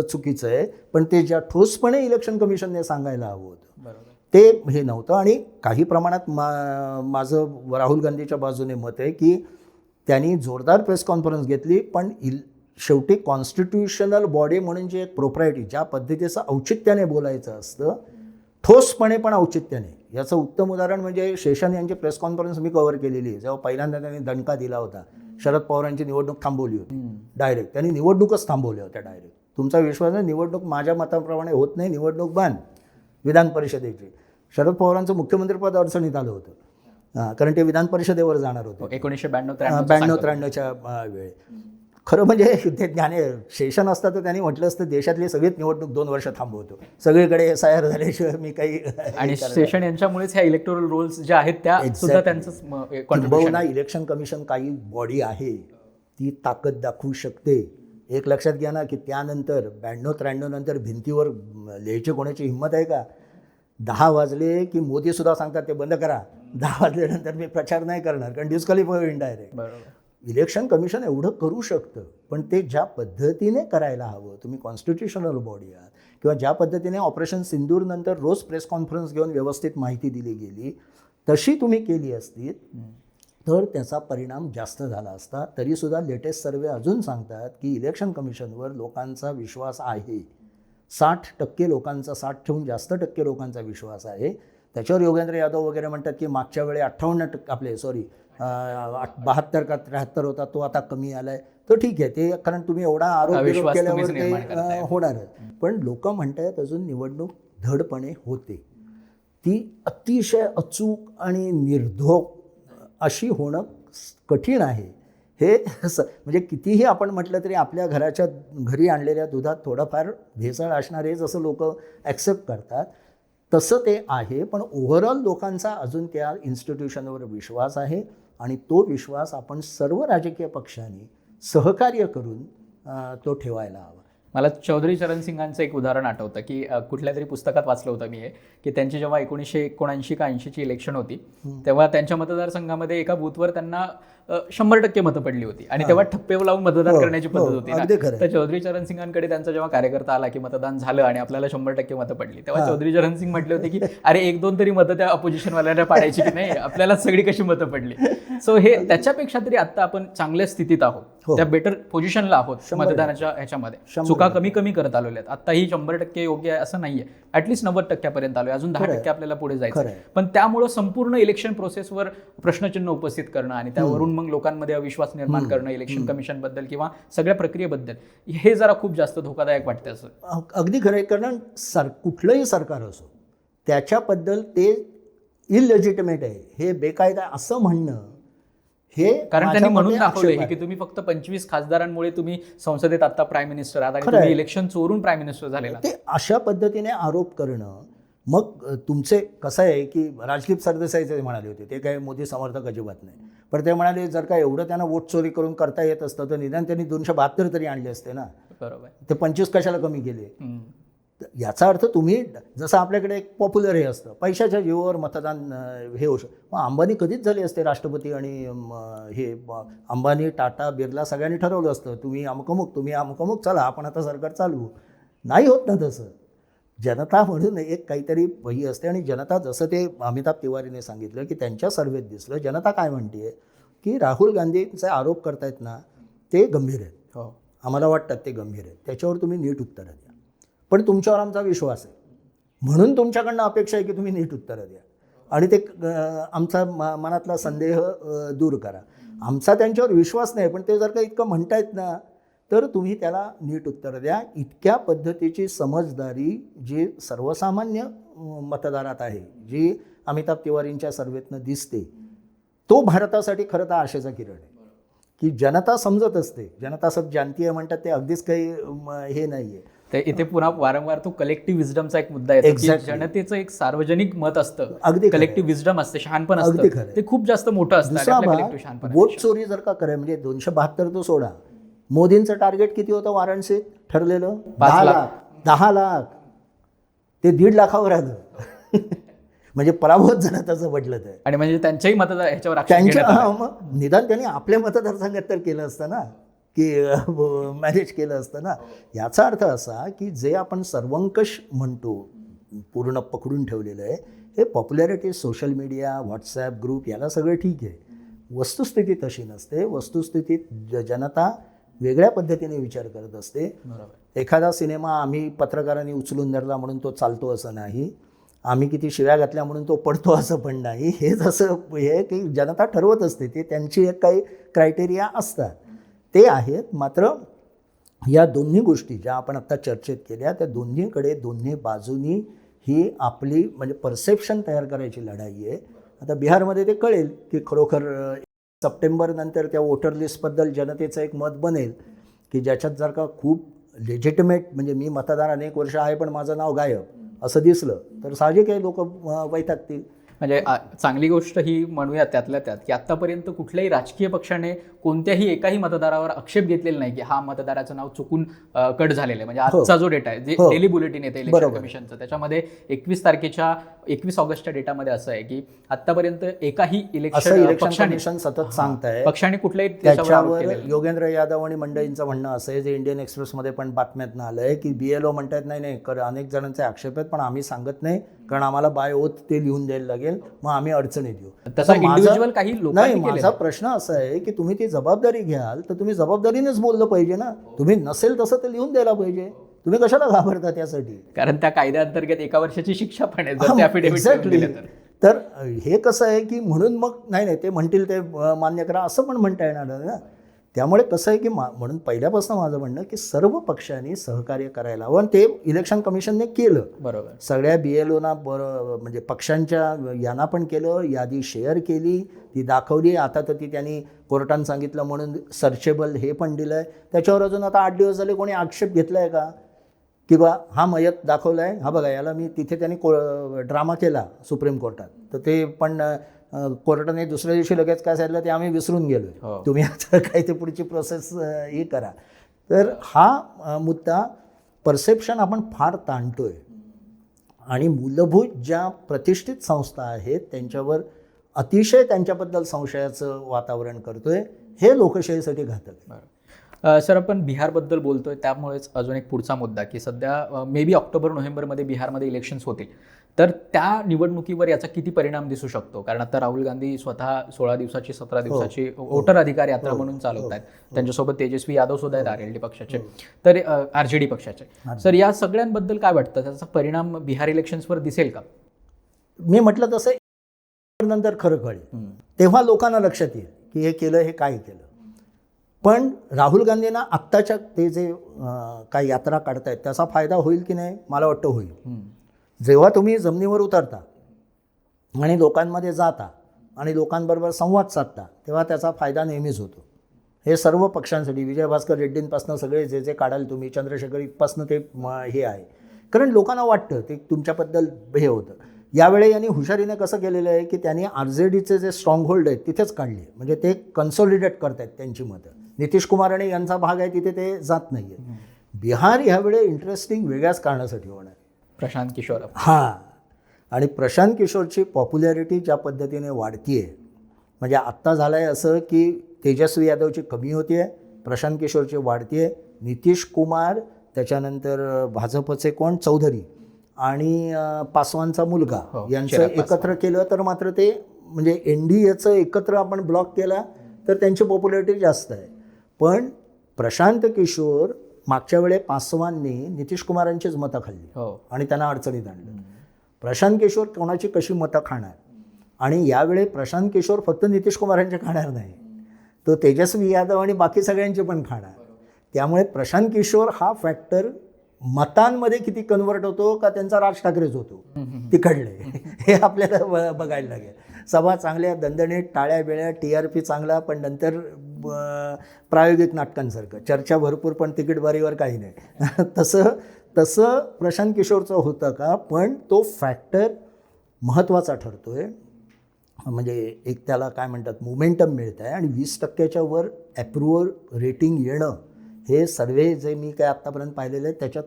चुकीचं आहे. पण ते ज्या ठोसपणे इलेक्शन कमिशनने सांगायला हवं होतं ते हे नव्हतं. आणि काही प्रमाणात माझं राहुल गांधीच्या बाजूने मत आहे की त्यांनी जोरदार प्रेस कॉन्फरन्स घेतली, पण शेवटी कॉन्स्टिट्युशनल बॉडी म्हणून जी एक प्रोप्रायटी, ज्या पद्धतीचं औचित्याने बोलायचं असतं, ठोसपणे पण औचित्याने. याचं उत्तम उदाहरण म्हणजे शेषन यांची प्रेस कॉन्फरन्स मी कव्हर केलेली आहे. जेव्हा पहिल्यांदा त्यांनी दणका दिला होता, शरद पवारांची निवडणूक थांबवली होती डायरेक्ट, त्यांनी निवडणूकच थांबवल्या होत्या डायरेक्ट. तुमचा विश्वास आहे, निवडणूक माझ्या मताप्रमाणे होत नाही, निवडणूक बंद विधान परिषदेची. शरद पवारांचं मुख्यमंत्रीपद अडचणीत आलं होतं कारण ते विधान परिषदेवर जाणार होते 1992-93च्या वेळी. खरं म्हणजे ते शेषन असतं तर त्यांनी म्हटलं असतं देशातली सगळीच निवडणूक 2 वर्ष थांबवतो, सगळीकडे SIR झाल्याशिवाय मी काही. आणि शेषन यांच्यामुळेच ह्या इलेक्टोरल रोल्स ज्या आहेत त्या सुद्धा त्यांचंच किंबहुना इलेक्शन कमिशन काही बॉडी आहे ती ताकद दाखवू शकते. एक लक्षात घ्या ना की त्यानंतर 92-93 नंतर भिंतीवर लिहायची कोणाची हिंमत आहे का? 10 वाजले की मोदीसुद्धा सांगतात ते बंद करा, 10 वाजल्यानंतर मी प्रचार नाही करणार कारण डिस्क्वालिफाय होईल डायरेक्ट. इलेक्शन कमिशन एवढं करू शकतं, पण ते ज्या पद्धतीने करायला हवं, तुम्ही कॉन्स्टिट्युशनल बॉडी आहात, किंवा ज्या पद्धतीने ऑपरेशन सिंदूर नंतर रोज प्रेस कॉन्फरन्स घेऊन व्यवस्थित माहिती दिली गेली तशी तुम्ही केली असती तर त्याचा परिणाम जास्त झाला असता. तरीसुद्धा लेटेस्ट सर्वे अजून सांगतात की इलेक्शन कमिशनवर लोकांचा विश्वास आहे. 60% लोकांचा, 60 ठेवून जास्त टक्के लोकांचा विश्वास आहे. त्याच्यावर योगेंद्र यादव वगैरे म्हणतात की मागच्या वेळी 72% 72 का 73 होता, तो आता कमी आला आहे. तर ठीक आहे, ते कारण तुम्ही एवढा आरोप केल्यावर ते होणारच. पण लोक म्हणतात अजून निवडणूक धडपणे होते, ती अतिशय अचूक आणि निर्धोक अशी होणं कठीण आहे. हे म्हणजे कितीही आपण म्हटलं तरी आपल्या घरी आणलेल्या दुधात थोडंफार भेसळ असणार आहे जसं लोक ॲक्सेप्ट करतात तसं ते आहे. पण ओव्हरऑल लोकांचा अजून त्या इन्स्टिट्यूशनवर विश्वास आहे आणि तो विश्वास आपण सर्व राजकीय पक्षांनी सहकार्य करून तो ठेवायला हवा. मला चौधरी चरण सिंगांचं एक उदाहरण आठवतं की कुठल्या तरी पुस्तकात वाचलं होतं मी हे, की त्यांची जेव्हा 1979 का 80ची इलेक्शन होती तेव्हा त्यांच्या मतदारसंघामध्ये एका बूथवर त्यांना 100% मतं पडली होती आणि तेव्हा ठप्पे लावून मतदान करण्याची पद्धत होती ना. तर चौधरी चरण सिंगांकडे त्यांचा जेव्हा कार्यकर्ता आला की मतदान झालं आणि आपल्याला 100% मतं पडली, तेव्हा चौधरी चरण सिंग म्हटले होते की अरे 1-2 तरी मतं त्या अपोजिशनवाल्यांना पाडायची की नाही, आपल्याला सगळी कशी मतं पडली. सो हे त्याच्यापेक्षा तरी आता आपण चांगल्या स्थितीत आहोत, त्या बेटर पोझिशनला आहोत मतदानाच्या ह्याच्यामध्ये. चुका कमी कमी करत आलेल्या आहेत. आता ही 100% योग्य आहे असं नाहीये, ऍटलीस्ट 90% आलोय, अजून 10% आपल्याला पुढे जायचं. पण त्यामुळं संपूर्ण इलेक्शन प्रोसेसवर प्रश्नचिन्ह उपस्थित करणं आणि त्यावरून मग लोकांमध्ये अविश्वास निर्माण करणं इलेक्शन कमिशन बद्दल किंवा सगळ्या प्रक्रियेबद्दल, हे जरा खूप जास्त धोकादायक वाटतं. असं अगदी खरं आहे. कारण कुठलंही सरकार असो त्याच्याबद्दल ते इललेजिटिमेट आहे, हे बेकायदा असं म्हणणं, हे कारण त्यांनी म्हणून दाखवलंय की तुम्ही फक्त 25 खासदारांमुळे तुम्ही संसदेत आता प्राईम मिनिस्टर आहात आणि तुम्ही इलेक्शन चोरून प्राईम मिनिस्टर झालेला. ते अशा पद्धतीने आरोप करणं. मग तुमचे कसं आहे की राजदीप सरदेसाई जे म्हणाले होते ते काही मोदी समर्थक अजिबात नाही, पण ते म्हणाले जर का एवढं त्यांना वोट चोरी करून करता येत असतं तर निदान त्यांनी 272 तरी आणले असते ना. बरोबर, ते 25 कशाला कमी केले. याचा अर्थ तुम्ही जसं आपल्याकडे एक पॉप्युलर हे असतं, पैशाच्या जीवावर मतदान हे होऊ शकतं. मग अंबानी कधीच झाले असते राष्ट्रपती आणि हे अंबानी, टाटा, बिर्ला सगळ्यांनी ठरवलं असतं तुम्ही अमुकमुक, तुम्ही अमुकमुक, चला आपण आता सरकार चालवू. नाही होत ना तसं. जनता म्हणून एक काहीतरी वही असते आणि जनता, जसं ते अमिताभ तिवारीने सांगितलं की त्यांच्या सर्वेत दिसलं, जनता काय म्हणते की राहुल गांधींचे आरोप करतायत ना ते गंभीर आहेत. हो, आम्हाला वाटतात ते गंभीर आहेत, त्याच्यावर तुम्ही नीट उत्तरं द्या. पण तुमच्यावर आमचा विश्वास आहे म्हणून तुमच्याकडनं अपेक्षा आहे की तुम्ही नीट उत्तरं द्या आणि ते आमचा मनातला संदेह दूर करा. आमचा त्यांच्यावर विश्वास नाही, पण ते जर का इतकं म्हणतायत ना तर तुम्ही त्याला नीट उत्तर द्या. इतक्या पद्धतीची समजदारी जी सर्वसामान्य मतदारात आहे, जी अमिताभ तिवारींच्या सर्वेतनं दिसते, तो भारतासाठी खरं तर आशेचा किरण आहे की जनता समजत असते. जनता सब जानती आहे म्हणतात ते अगदीच काही हे नाही आहे. ते इथे पुन्हा वारंवार तो कलेक्टिव्ह विजडमचा एक मुद्दा येतो की जनतेचं एक सार्वजनिक मत असतं, अगदी कलेक्टिव्ह विजडम असते, शहाणपण असतं, ते खूप जास्त मोठं असतं. वोट चोरी जर का करे म्हणजे 272 तो सोडा, मोदींचं टार्गेट किती होतं वाराणसीत ठरलेलं? 10 लाख. 10 लाख ते 1.5 लाखावर आलं. म्हणजे पराभूत जनताचं म्हटलं तर. आणि म्हणजे त्यांच्याही मतदार ह्याच्यावर मग निदान त्यांनी आपल्या मतदारसंघात तर केलं असतं ना, की मॅनेज केलं असतं ना. याचा अर्थ असा की जे आपण सर्वंकष म्हणतो पूर्ण पकडून ठेवलेलं आहे, हे popularity, social media, WhatsApp group, याला सगळं ठीक आहे. वस्तुस्थिती तशी नसते. वस्तुस्थितीत जनता वेगळ्या पद्धतीने विचार करत असते. एखादा सिनेमा आम्ही पत्रकारांनी उचलून धरला म्हणून तो चालतो असं नाही, आम्ही किती शिव्या घातल्या म्हणून तो पडतो असं पण नाही. हे जसं हे की जनता ठरवत असते, ते त्यांची एक काही क्रायटेरिया असतात ते आहेत. मात्र या दोन्ही गोष्टी ज्या आपण आत्ता चर्चेत केल्या, त्या दोन्हीकडे दोन्ही बाजूनी ही आपली म्हणजे परसेप्शन तयार करायची लढाई आहे. आता बिहारमध्ये ते कळेल की खरोखर सप्टेंबरनंतर त्या वोटर लिस्टबद्दल जनतेचं एक मत बनेल की ज्याच्यात जर का खूप लेजिटिमेट म्हणजे मी मतदार अनेक वर्ष आहे पण माझं नाव गायब असं दिसलं तर साहजिक आहे लोक वैतागतील. म्हणजे चांगली गोष्ट ही म्हणूया त्यातल्या त्यात की आतापर्यंत कुठल्याही राजकीय पक्षाने कोणत्याही एकाही मतदारावर आक्षेप घेतलेला नाही की हा मतदाराचं नाव चुकून कट झालेलं आहे. म्हणजे आजचा जो डेटा आहे, जे डेली बुलेटिन येते इलेक्शन कमिशनचं, त्याच्यामध्ये 21 ऑगस्टच्या डेटामध्ये असं आहे की आतापर्यंत एकाही इलेक्शन कमिशन सतत सांगताय पक्षाने कुठल्याही त्याच्यावर योगेंद्र यादव आणि मंडळींचं म्हणणं असं आहे, जे इंडियन एक्सप्रेसमध्ये पण बातम्यातनं आलं आहे की BLO म्हणतात नाही अनेक जणांचे आक्षेप आहेत पण आम्ही सांगत नाही कारण आम्हाला बाय ओथ ते लिहून द्यायला लागेल, मग आम्ही अडचणीत येऊ. तसं इंडिव्हिज्युअल काही नाही. माझा प्रश्न असा आहे की तुम्ही ती जबाबदारी घ्याल तर तुम्ही जबाबदारीनेच बोललं पाहिजे ना. तुम्ही नसेल तसं ते लिहून द्यायला पाहिजे. तुम्ही कशाला घाबरता त्यासाठी? कारण त्या कायद्याअंतर्गत 1 वर्षाची शिक्षा पण आहे. तर हे कसं आहे की म्हणून मग नाही ते म्हणतील ते मान्य करा असं पण म्हणता येणार ना. त्यामुळे कसं आहे की म्हणून पहिल्यापासून माझं म्हणणं की सर्व पक्षांनी सहकार्य करायला हवं आणि ते इलेक्शन कमिशनने केलं. बरोबर. सगळ्या BLOना म्हणजे पक्षांच्या यांना पण केलं, यादी शेअर केली, ती दाखवली. आता तर ती त्यांनी कोर्टानं सांगितलं म्हणून सर्चेबल हे पण दिलं आहे. त्याच्यावर अजून आता 8 दिवस झाले कोणी आक्षेप घेतला आहे का की बा हा मयत दाखवला आहे, हा बघा याला मी तिथे त्यांनी ड्रामा केला सुप्रीम कोर्टात, तर ते पण कोर्टाने दुसऱ्या दिवशी लगेच काय सांगितलं ते आम्ही विसरून गेलो, तुम्ही आता काय ते पुढची प्रोसेस हे करा. तर हा मुद्दा परसेप्शन आपण फार ताणतोय आणि मूलभूत ज्या प्रतिष्ठित संस्था आहेत त्यांच्यावर अतिशय त्यांच्याबद्दल संशयाचं वातावरण करतोय. हे लोकशाहीसाठी घातक आहे. सर, आपण बिहारबद्दल बोलतोय, त्यामुळेच अजून एक पुढचा मुद्दा की सध्या मे बी ऑक्टोबर-नोव्हेंबरमध्ये बिहारमध्ये इलेक्शन्स होतील, तर त्या निवडणुकीवर याचा किती परिणाम दिसू शकतो? कारण आता राहुल गांधी स्वतः 16 दिवसाची 17 दिवसाची वोटर अधिकार यात्रा म्हणून चालवत आहेत. त्यांच्यासोबत तेजस्वी यादव सुद्धा आहेत RLD पक्षाचे, तर RJD पक्षाचे. सर, या सगळ्यांबद्दल काय वाटतं? त्याचा परिणाम बिहार इलेक्शन्सवर दिसेल का? मी म्हटलं तसं नंतर खरं कळेल, तेव्हा लोकांना लक्षात येईल की हे केलं, हे काय केलं. पण राहुल गांधींना आत्ताच्या ते जे काही यात्रा काढतायत त्याचा फायदा होईल की नाही? मला वाटतं होईल. जेव्हा तुम्ही जमिनीवर उतरता आणि लोकांमध्ये जाता आणि लोकांबरोबर संवाद साधता तेव्हा त्याचा फायदा नेहमीच होतो. हे सर्व पक्षांसाठी, विजयभास्कर रेड्डींपासून सगळे जे जे काढाल तुम्ही, चंद्रशेखरपासून ते हे आहे, कारण लोकांना वाटतं ते तुमच्याबद्दल हे होतं. यावेळी यांनी हुशारीने कसं केलेलं आहे की त्यांनी RJDचे जे स्ट्रॉंग होल्ड आहेत तिथेच काढले, म्हणजे ते कन्सॉलिडेट करतायत त्यांची मतं. नितीश कुमार आणि यांचा भाग आहे तिथे ते जात नाही आहे. बिहार ह्यावेळी इंटरेस्टिंग वेगळ्याच कारणासाठी होणार आहे. प्रशांत किशोर. हां, आणि प्रशांत किशोरची पॉप्युलॅरिटी ज्या पद्धतीने वाढती आहे, म्हणजे आत्ता झालं आहे असं की तेजस्वी यादवची कमी होती आहे, प्रशांत किशोरची वाढती आहे. नितीश कुमार, त्याच्यानंतर भाजपचे कोण, चौधरी आणि पासवानचा मुलगा, यांचं एकत्र केलं तर मात्र ते, म्हणजे NDAचं एकत्र आपण ब्लॉक केला तर त्यांची पॉप्युलॅरिटी जास्त आहे. पण प्रशांत किशोर मागच्या वेळे पासवाननी नितीश कुमारांचीच मतं खाल्ली आणि त्यांना अडचणीत आणलं. प्रशांत किशोर कोणाची कशी मतं खाणार, आणि यावेळी प्रशांत किशोर फक्त नितीश कुमारांचे खाणार नाही, तो तेजस्वी यादव आणि बाकी सगळ्यांचे पण खाणार. त्यामुळे प्रशांत किशोर हा फॅक्टर मतांमध्ये किती कन्वर्ट होतो का त्यांचा राज ठाकरेच होतो तिकडले, हे आपल्याला बघायला लागेल. सभा चांगल्या दणदणीत, टाळ्या बिळ्या, TRP चांगला, पण नंतर प्रायोगिक नाटकांसारखं चर्चा भरपूर पण तिकीट बारीवर काही नाही. तसं प्रशांत किशोरचं होतं का? पण तो फॅक्टर महत्त्वाचा ठरतोय. म्हणजे एक त्याला काय म्हणतात, मोमेंटम मिळत आहे आणि 20% वर ॲप्रुव्हल रेटिंग येणं, हे सर्वे जे मी काय आत्तापर्यंत पाहिलेले आहेत त्याच्यात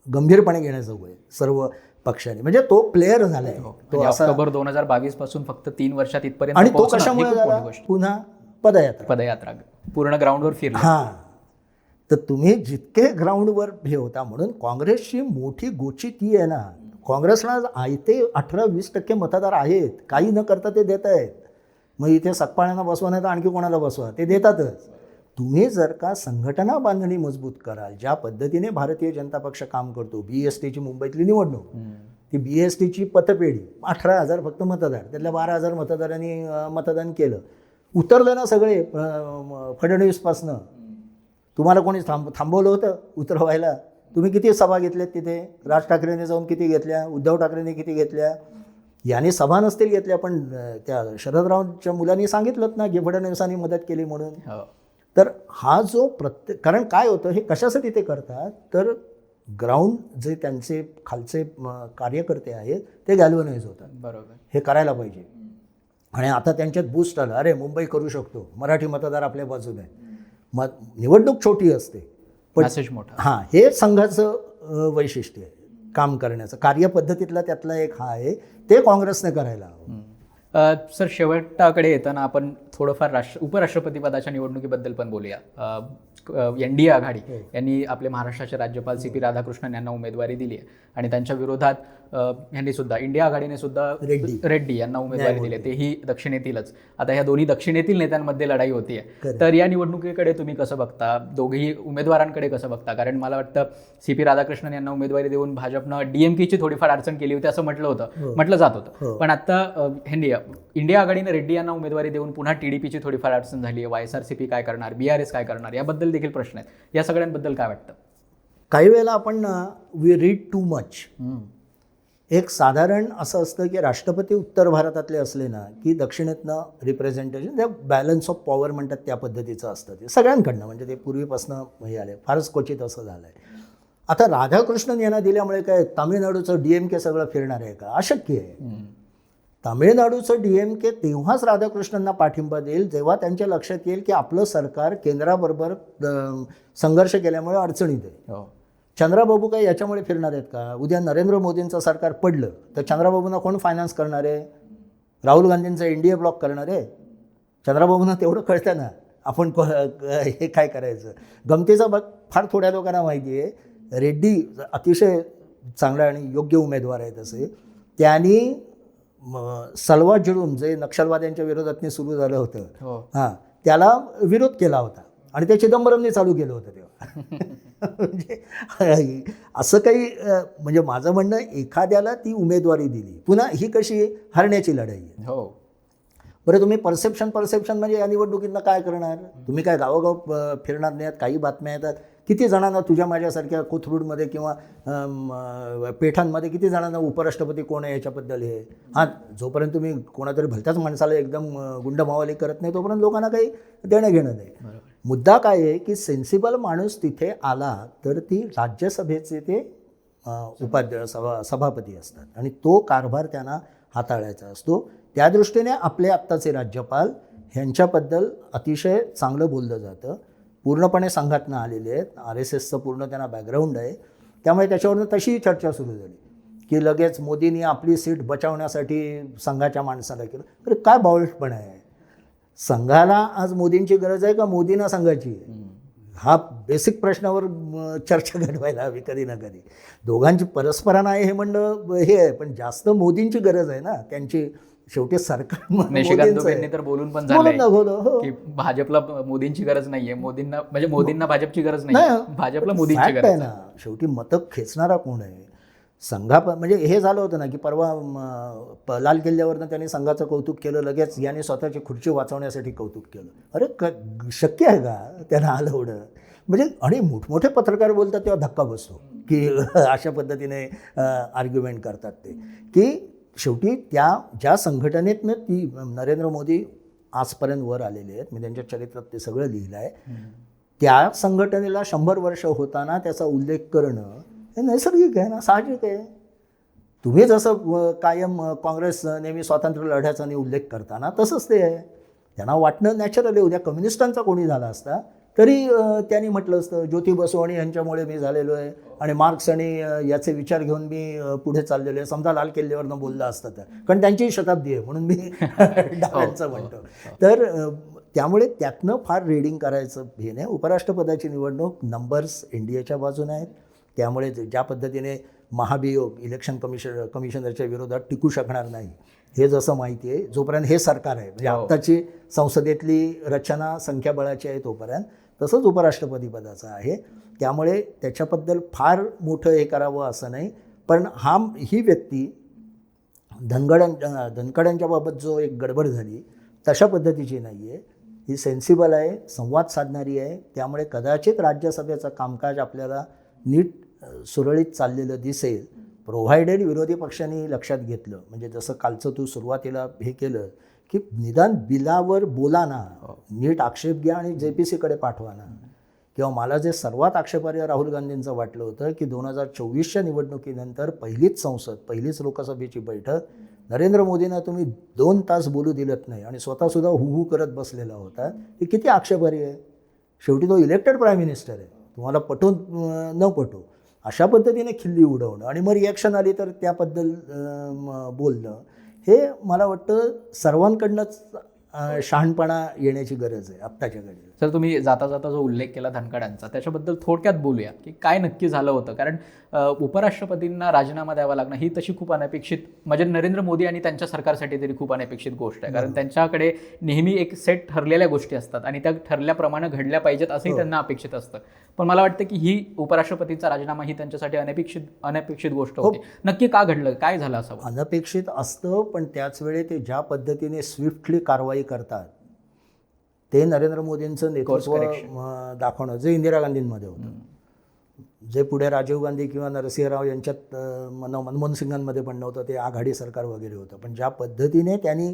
गंभीरपणे घेण्याजोगं आहे सर्व पक्षाने. म्हणजे तो प्लेअर झाला आहे. तो ऑक्टोबर 2022 पासून फक्त 3 वर्षात इथपर्यंत, आणि तो कशामुळे झाला? पुन्हा पदयात्रा पूर्ण ग्राउंडवर फिरला. हां, तर तुम्ही जितके ग्राउंडवर हे होता, म्हणून काँग्रेसची मोठी गोची ती आहे ना, काँग्रेसला आयते 18-20% मतदार आहेत, काही न करता ते देत आहेत. मग इथे सकपाळ्यांना बसवा नाही तर आणखी कोणाला बसवा, ते देतातच. तुम्ही जर का संघटना बांधणी मजबूत कराल, ज्या पद्धतीने भारतीय जनता पक्ष काम करतो, BSTची मुंबईतली निवडणूक, ती BSTची पतपेढी, 18,000 फक्त मतदार, त्यातल्या 12,000 मतदारांनी मतदान केलं, उतरलं ना सगळे. फडणवीसपासनं तुम्हाला कोणी थांबवलं होतं उतरवायला? तुम्ही किती सभा घेतल्यात तिथे? राज ठाकरेंनी जाऊन किती घेतल्या, उद्धव ठाकरेंनी किती घेतल्या? याने सभा नसतील घेतल्या, पण त्या शरदरावांच्या मुलांनी सांगितलं ना की फडणवीसांनी मदत केली म्हणून. तर हा जो कारण काय होतं, हे कशासाठी ते करतात, तर ग्राउंड जे त्यांचे खालचे कार्यकर्ते आहेत ते गॅल्वनाइज होतात. बरोबर, हे करायला पाहिजे. आणि आता त्यांच्यात बूस्ट आलं, अरे मुंबई करू शकतो, मराठी मतदार आपल्या बाजूने. निवडणूक छोटी असते पण मेसेज मोठा. हां, हे संघाचं वैशिष्ट्य आहे काम करण्याचं, कार्यपद्धतीतला त्यातला एक हा आहे, ते काँग्रेसने करायला हवं. सर, शेवटाकडे येताना आपण थोडंफार उपराष्ट्रपती पदाच्या निवडणुकीबद्दल पण बोलूया. NDA आघाडी यांनी आपले महाराष्ट्राचे राज्यपाल CP राधाकृष्णन यांना उमेदवारी दिली आहे आणि त्यांच्या विरोधात यांनी सुद्धा, इंडिया आघाडीने सुद्धा रेड्डी यांना उमेदवारी दिली आहे, तेही दक्षिणेतीलच. आता ह्या दोन्ही दक्षिणेतील नेत्यांमध्ये लढाई होतीये, तर या निवडणुकीकडे तुम्ही कसं बघता? दोघेही उमेदवारांकडे कसं बघता? कारण मला वाटतं CP राधाकृष्णन यांना उमेदवारी देऊन भाजपनं DMKची थोडीफार अडचण केली होती असं म्हटलं जात होतं. पण आता इंडिया आघाडीने रेड्डी यांना उमेदवारी देऊन पुन्हा TDPची थोडीफार अडचण झाली आहे. YSRCP काय करणार, BRS काय करणार, याबद्दल देखील प्रश्न आहेत. या सगळ्यांबद्दल काय वाटतं? काही वेळेला आपण वी रीड टू मच. एक साधारण असं असतं की राष्ट्रपती उत्तर भारतातले असले ना की दक्षिणेतनं रिप्रेझेंटेशन, त्या बॅलन्स ऑफ पॉवर म्हणतात त्या पद्धतीचं असतं ते सगळ्यांकडनं, म्हणजे ते पूर्वीपासून हे आलं, फारच क्वचित असं झालं आहे. आता राधाकृष्णन यांना दिल्यामुळे काय तामिळनाडूचं DMK सगळं फिरणार आहे का? अशक्य आहे. तामिळनाडूचं DMK तेव्हाच राधाकृष्णनना पाठिंबा देईल जेव्हा त्यांच्या लक्षात येईल की आपलं सरकार केंद्राबरोबर संघर्ष केल्यामुळे अडचणीत आहे. चंद्राबाबू काही याच्यामुळे फिरणार आहेत का? उद्या नरेंद्र मोदींचं सरकार पडलं तर चंद्राबाबूंना कोण फायनान्स करणार आहे? राहुल गांधींचं NDA ब्लॉक करणार आहे? चंद्राबाबूंना तेवढं कळतं ना आपण हे काय करायचं. गमतीचा बघ, फार थोड्या लोकांना माहिती आहे, रेड्डी अतिशय चांगला आणि योग्य उमेदवार आहेत असे. त्यांनी सलवा जिळून जे नक्षलवाद्यांच्या विरोधात सुरू झालं होतं, हां, त्याला विरोध केला होता आणि ते चिदंबरमने चालू केलं होतं तेव्हा. म्हणजे असं काही म्हणजे माझं म्हणणं, एखाद्याला ती उमेदवारी दिली, पुन्हा ही कशी हरण्याची लढाई आहे. हो, बरं, तुम्ही परसेप्शन म्हणजे या निवडणुकींना काय करणार? तुम्ही काय गावोगाव फिरणार नाहीत? काही बातम्या येतात, किती जणांना तुझ्या माझ्यासारख्या कोथरूडमध्ये किंवा पेठांमध्ये किती जणांना उपराष्ट्रपती कोण आहे याच्याबद्दल हे. हां, जोपर्यंत तुम्ही कोणातरी भलत्याच माणसाला एकदम गुंडमावाली करत नाही तोपर्यंत लोकांना काही देणं घेणं नाही. मुद्दा काय आहे की सेन्सिबल माणूस तिथे आला तर ती राज्यसभेचे ते सभापती असतात आणि तो कारभार त्यांना हाताळायचा असतो. त्या दृष्टीने आपले आत्ताचे राज्यपाल ह्यांच्याबद्दल अतिशय चांगलं बोललं जातं. पूर्णपणे संघातनं आलेले आहेत, RSSचं पूर्ण त्यांना बॅकग्राऊंड आहे. त्यामुळे त्याच्यावरनं तशी चर्चा सुरू झाली की लगेच मोदींनी आपली सीट बचावण्यासाठी संघाच्या माणसाला केलं. तर काय बावळटपणा आहे? संघाला आज मोदींची गरज आहे का मोदींना संघाची आहे? हा बेसिक प्रश्नावर चर्चा घडवायला हवी कधी ना कधी. दोघांची परस्परांना आहे हे म्हणणं हे आहे, पण जास्त मोदींची गरज आहे ना. त्यांची शेवटी सरकार निशिकांत दुबेंनी तर बोलून पण झालंय की भाजपला मोदींची गरज नाहीये, मोदींना भाजपची गरज नाही, भाजपला मोदींची गरज आहे ना. शेवटी मतं खेचणारा कोण आहे? म्हणजे हे झालं होतं ना की परवा लाल किल्ल्यावरनं त्यांनी संघाचं कौतुक केलं, लगेच यांनी स्वतःची खुर्ची वाचवण्यासाठी कौतुक केलं. अरे शक्य आहे का त्यांना आलं एवढं? म्हणजे आणि मोठमोठे पत्रकार बोलतात तेव्हा धक्का बसतो की अशा पद्धतीने आर्ग्युमेंट करतात ते. की शेवटी ज्या संघटनेतनं ती नरेंद्र मोदी आजपर्यंत वर आलेले आहेत, मी त्यांच्या चरित्रात ते सगळं लिहिलं आहे, त्या संघटनेला 100 वर्ष होताना त्याचा उल्लेख करणं हे नैसर्गिक आहे ना, साहजिक आहे. तुम्ही जसं कायम काँग्रेस नेहमी स्वातंत्र्य लढ्याचा उल्लेख करताना तसंच ते आहे. त्यांना वाटणं नॅचरल आहे. उद्या कम्युनिस्टांचा कोणी झाला असता तरी त्यांनी म्हटलं असतं ज्योती बसू आणि यांच्यामुळे मी झालेलो आहे आणि मार्क्स आणि याचे विचार घेऊन मी पुढे चाललेलो आहे, समजा लाल किल्ल्यावरनं बोललं असतं तर. कारण त्यांची शताब्दी आहे म्हणून मी डाव्यांचं म्हणतो. तर त्यामुळे त्यातनं फार रीडिंग करायचं हे नाही. उपराष्ट्रपदाची निवडणूक नंबर्स NDAच्या बाजूने आहेत. त्यामुळे ज्या पद्धतीने महाभियोग इलेक्शन कमिशनरच्या विरोधात टिकू शकणार नाही हे जसं माहिती आहे, जोपर्यंत हे सरकार आहे म्हणजे आत्ताची संसदेतली रचना संख्याबळाची आहे तोपर्यंत, तसंच उपराष्ट्रपती पदाचं आहे. त्यामुळे त्याच्याबद्दल फार मोठं हे करावं असं नाही. पण ही व्यक्ती धनकडांच्या बाबत जो एक गडबड झाली तशा पद्धतीची नाही आहे. ही सेन्सिबल आहे, संवाद साधणारी आहे. त्यामुळे कदाचित राज्यसभेचं कामकाज आपल्याला नीट सुरळीत चाललेलं दिसेल, प्रोव्हायडेड विरोधी पक्षांनी लक्षात घेतलं. म्हणजे जसं कालचं तू सुरुवातीला हे केलं की निदान बिलावर बोला ना, नीट आक्षेप घ्या आणि JPCकडे पाठवा ना. किंवा मला जे सर्वात आक्षेपार्ह राहुल गांधींचं वाटलं होतं की 2024च्या निवडणुकीनंतर पहिलीच लोकसभेची बैठक नरेंद्र मोदींना तुम्ही 2 तास बोलू दिलत नाही आणि स्वतःसुद्धा हुहू करत बसलेला होता. हे किती आक्षेपार्ह आहे. शेवटी तो इलेक्टेड प्राईम मिनिस्टर आहे, तुम्हाला पटवून न पटो अशा पद्धतीने खिल्ली उडवणं आणि मग रिॲक्शन आली तर त्याबद्दल बोलणं, हे मला वाटतं सर्वांकडनंच शहाणपणा येण्याची गरज आहे आत्ताच्या घडीला. सर, तुम्ही जाता जाता जो उल्लेख केला धनकडांचा त्याच्याबद्दल थोडक्यात बोलूया की काय नक्की झालं होतं. कारण उपराष्ट्रपतींना राजीनामा द्यावा लागणं ही तशी खूप अनपेक्षित, म्हणजे नरेंद्र मोदी आणि त्यांच्या सरकारसाठी तरी खूप अनपेक्षित गोष्ट आहे. कारण त्यांच्याकडे नेहमी एक सेट ठरलेल्या गोष्टी असतात आणि त्या ठरल्याप्रमाणे घडल्या पाहिजेत असंही त्यांना अपेक्षित असतं. पण मला वाटतं की ही उपराष्ट्रपतींचा राजीनामा ही त्यांच्यासाठी अनपेक्षित गोष्ट होती. नक्की का घडलं, काय झालं असावं? अनपेक्षित असतं, पण त्याच वेळी ते ज्या पद्धतीने स्विफ्टली कारवाई करतात ते नरेंद्र मोदींचं नेतृत्व दाखवणं, जे इंदिरा गांधींमध्ये होतं, जे पुढे राजीव गांधी किंवा नरसिंहराव यांच्यात मनमोहन सिंगांमध्ये पण नव्हतं, ते आघाडी सरकार वगैरे होतं. पण ज्या पद्धतीने त्यांनी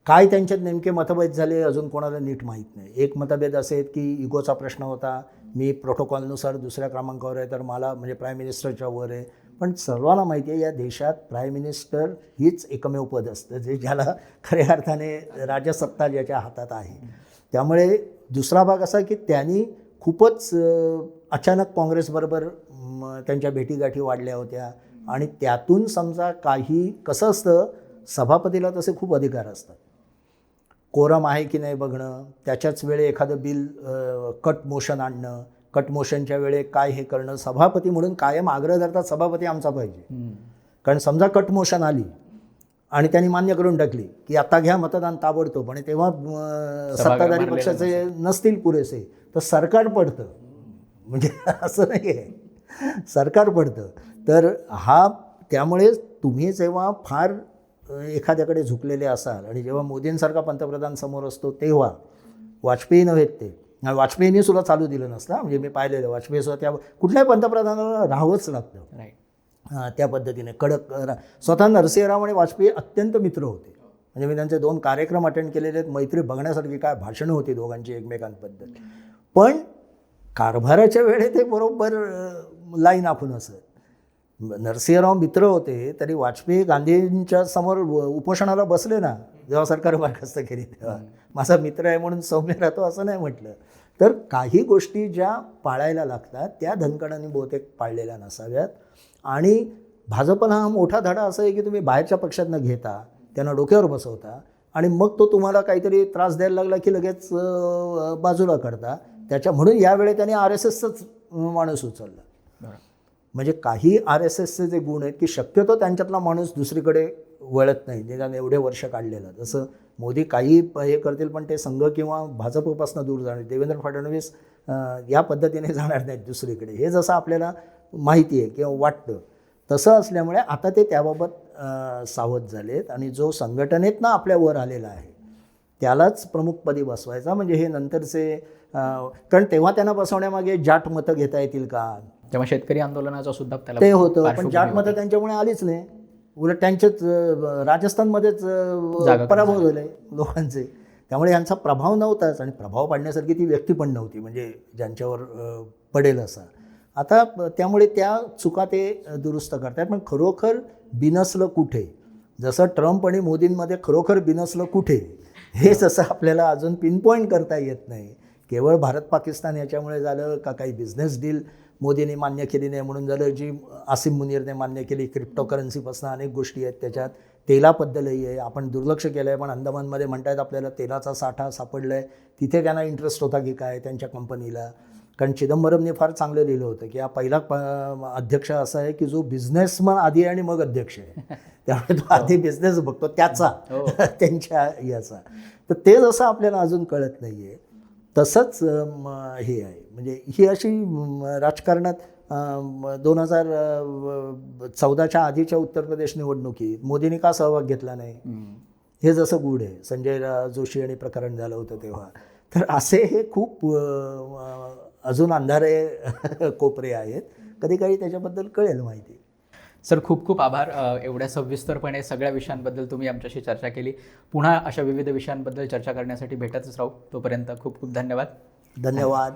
काय त्यांच्यात नेमके मतभेद झाले अजून कोणाला नीट माहीत नाही. एक मतभेद असे आहेत की इगोचा प्रश्न होता, मी प्रोटोकॉलनुसार दुसऱ्या क्रमांकावर आहे तर मला म्हणजे प्राईम मिनिस्टरच्या वर आहे. पण सर्वांना माहिती आहे या देशात प्राईम मिनिस्टर हीच एकमेव पद असतं जे ज्याला खऱ्या अर्थाने राजसत्ता ज्याच्या हातात आहे. त्यामुळे दुसरा भाग असा की त्यांनी खूपच अचानक काँग्रेसबरोबर त्यांच्या भेटीगाठी वाढल्या होत्या आणि त्यातून समजा काही कसं असतं, सभापतीला तसे खूप अधिकार असतात. कोरम आहे की नाही बघणं, त्याच्याच वेळे एखादं बिल कट मोशन आणणं, कट मोशनच्या वेळे काय हे करणं. सभापती म्हणून कायम आग्रह धरतात सभापती आमचा पाहिजे. कारण समजा कट मोशन आली आणि त्यांनी मान्य करून टाकली की आता घ्या मतदान ताबडतोब, आणि तेव्हा सत्ताधारी पक्षाचे नसतील पुरेसे, तर सरकार पडतं. म्हणजे असं नाही आहे, सरकार पडतं. तर त्यामुळे तुम्ही जेव्हा फार एखाद्याकडे झुकलेले असाल आणि जेव्हा मोदींसारखा पंतप्रधान समोर असतो तेव्हा, वाजपेयी नव्हेत ते, वाजपेयींनी सुद्धा चालू दिलं नसतं. म्हणजे मी पाहिलेलं वाजपेयी सुद्धा त्या कुठल्याही पंतप्रधानाला राहावंच लागतं. त्या पद्धतीने कडक स्वतः नरसिंहराव आणि वाजपेयी अत्यंत मित्र होते. म्हणजे मी त्यांचे 2 कार्यक्रम अटेंड केलेले आहेत. मैत्री बघण्यासारखी काय भाषणं होती दोघांची एकमेकांबद्दल. पण कारभाराच्या वेळे ते बरोबर लाईन आखून असत. नरसिंहराव मित्र होते तरी वाजपेयी गांधींच्या समोर उपोषणाला बसले ना, जेव्हा सरकार बरखास्त केली तेव्हा, माझा मित्र आहे म्हणून सौम्य राहतो असं नाही म्हटलं. तर काही गोष्टी ज्या पाळायला लागतात त्या धनकडांनी बहुतेक पाळलेल्या नसाव्यात. आणि भाजपला हा मोठा धडा असा आहे की तुम्ही बाहेरच्या पक्षातनं घेता, त्यांना डोक्यावर बसवता आणि मग तो तुम्हाला काहीतरी त्रास द्यायला लागला की लगेच बाजूला करता. म्हणून यावेळी त्यांनी RSSचाच माणूस उचलला. म्हणजे काही RSSचे जे गुण आहेत की शक्यतो त्यांच्यातला माणूस दुसरीकडे वळत नाही, निदान एवढे वर्ष काढलेलं. जसं मोदी काही हे करतील पण ते संघ किंवा भाजपपासून दूर जाणार. देवेंद्र फडणवीस या पद्धतीने जाणार नाहीत दुसरीकडे, हे जसं आपल्याला माहिती आहे किंवा वाटतं. तसं असल्यामुळे आता ते त्याबाबत सावध झालेत आणि जो संघटनेतनं आपल्या वर आलेला आहे त्यालाच प्रमुखपदी बसवायचा. म्हणजे हे नंतरचे कारण तेव्हा त्यांना बसवण्यामागे जाट मतं घेता येतील का, तेव्हा शेतकरी आंदोलनाचा सुद्धा त्याला ते होतं. पण जाट मतं त्यांच्यामुळे आलीच नाही, उलट त्यांचेच राजस्थानमध्येच पराभव झाले लोकांचे. त्यामुळे यांचा प्रभाव नव्हताच आणि प्रभाव पाडण्यासारखी ती व्यक्ती पण नव्हती म्हणजे ज्यांच्यावर पडेल असा. आता त्यामुळे त्या चुका ते दुरुस्त करतात. पण खरोखर बिनसलं कुठे, जसं ट्रम्प आणि मोदींमध्ये खरोखर बिनसलं कुठे हे जसं आपल्याला अजून पिनपॉईंट करता येत नाही. केवळ भारत पाकिस्तान याच्यामुळे झालं का, काही बिझनेस डील मोदींनी मान्य केली नाही म्हणून झालं, जी आसिम मुनीरने मान्य केली, क्रिप्टोकरन्सीपासून अनेक गोष्टी आहेत त्याच्यात, तेलाबद्दलही आहे. आपण दुर्लक्ष केलं आहे पण अंदमानमध्ये म्हणतायत आपल्याला तेलाचा साठा सापडला आहे, तिथे त्यांना इंटरेस्ट होता की काय त्यांच्या कंपनीला. कारण चिदंबरमने फार चांगलं लिहिलं होतं की हा पहिला अध्यक्ष असा आहे की जो बिझनेसमन आधी आहे आणि मग अध्यक्ष आहे. त्यामुळे तो आधी बिझनेस बघतो त्याचा त्यांच्या याचा. तर ते जसं आपल्याला अजून कळत नाही आहे तसंच हे आहे. म्हणजे ही अशी राजकारणात 2014च्या आधीच्या उत्तर प्रदेश निवडणुकीत मोदींनी का सहभाग घेतला नाही हे जसं गूढ आहे. संजय जोशी आणि प्रकरण झालं होतं तेव्हा. तर असे हे खूप अजून अंधारे कोपरे आहेत. कधी काही त्याच्याबद्दल कळेल माहिती. सर खूप खूप आभार. एवढ्या सविस्तरपणे सगळ्या विषयांबद्दल तुम्ही आमच्याशी चर्चा केली. पुन्हा अशा विविध विषयांबद्दल चर्चा करण्यासाठी भेटतच राहू. तोपर्यंत खूप खूप धन्यवाद. धन्यवाद.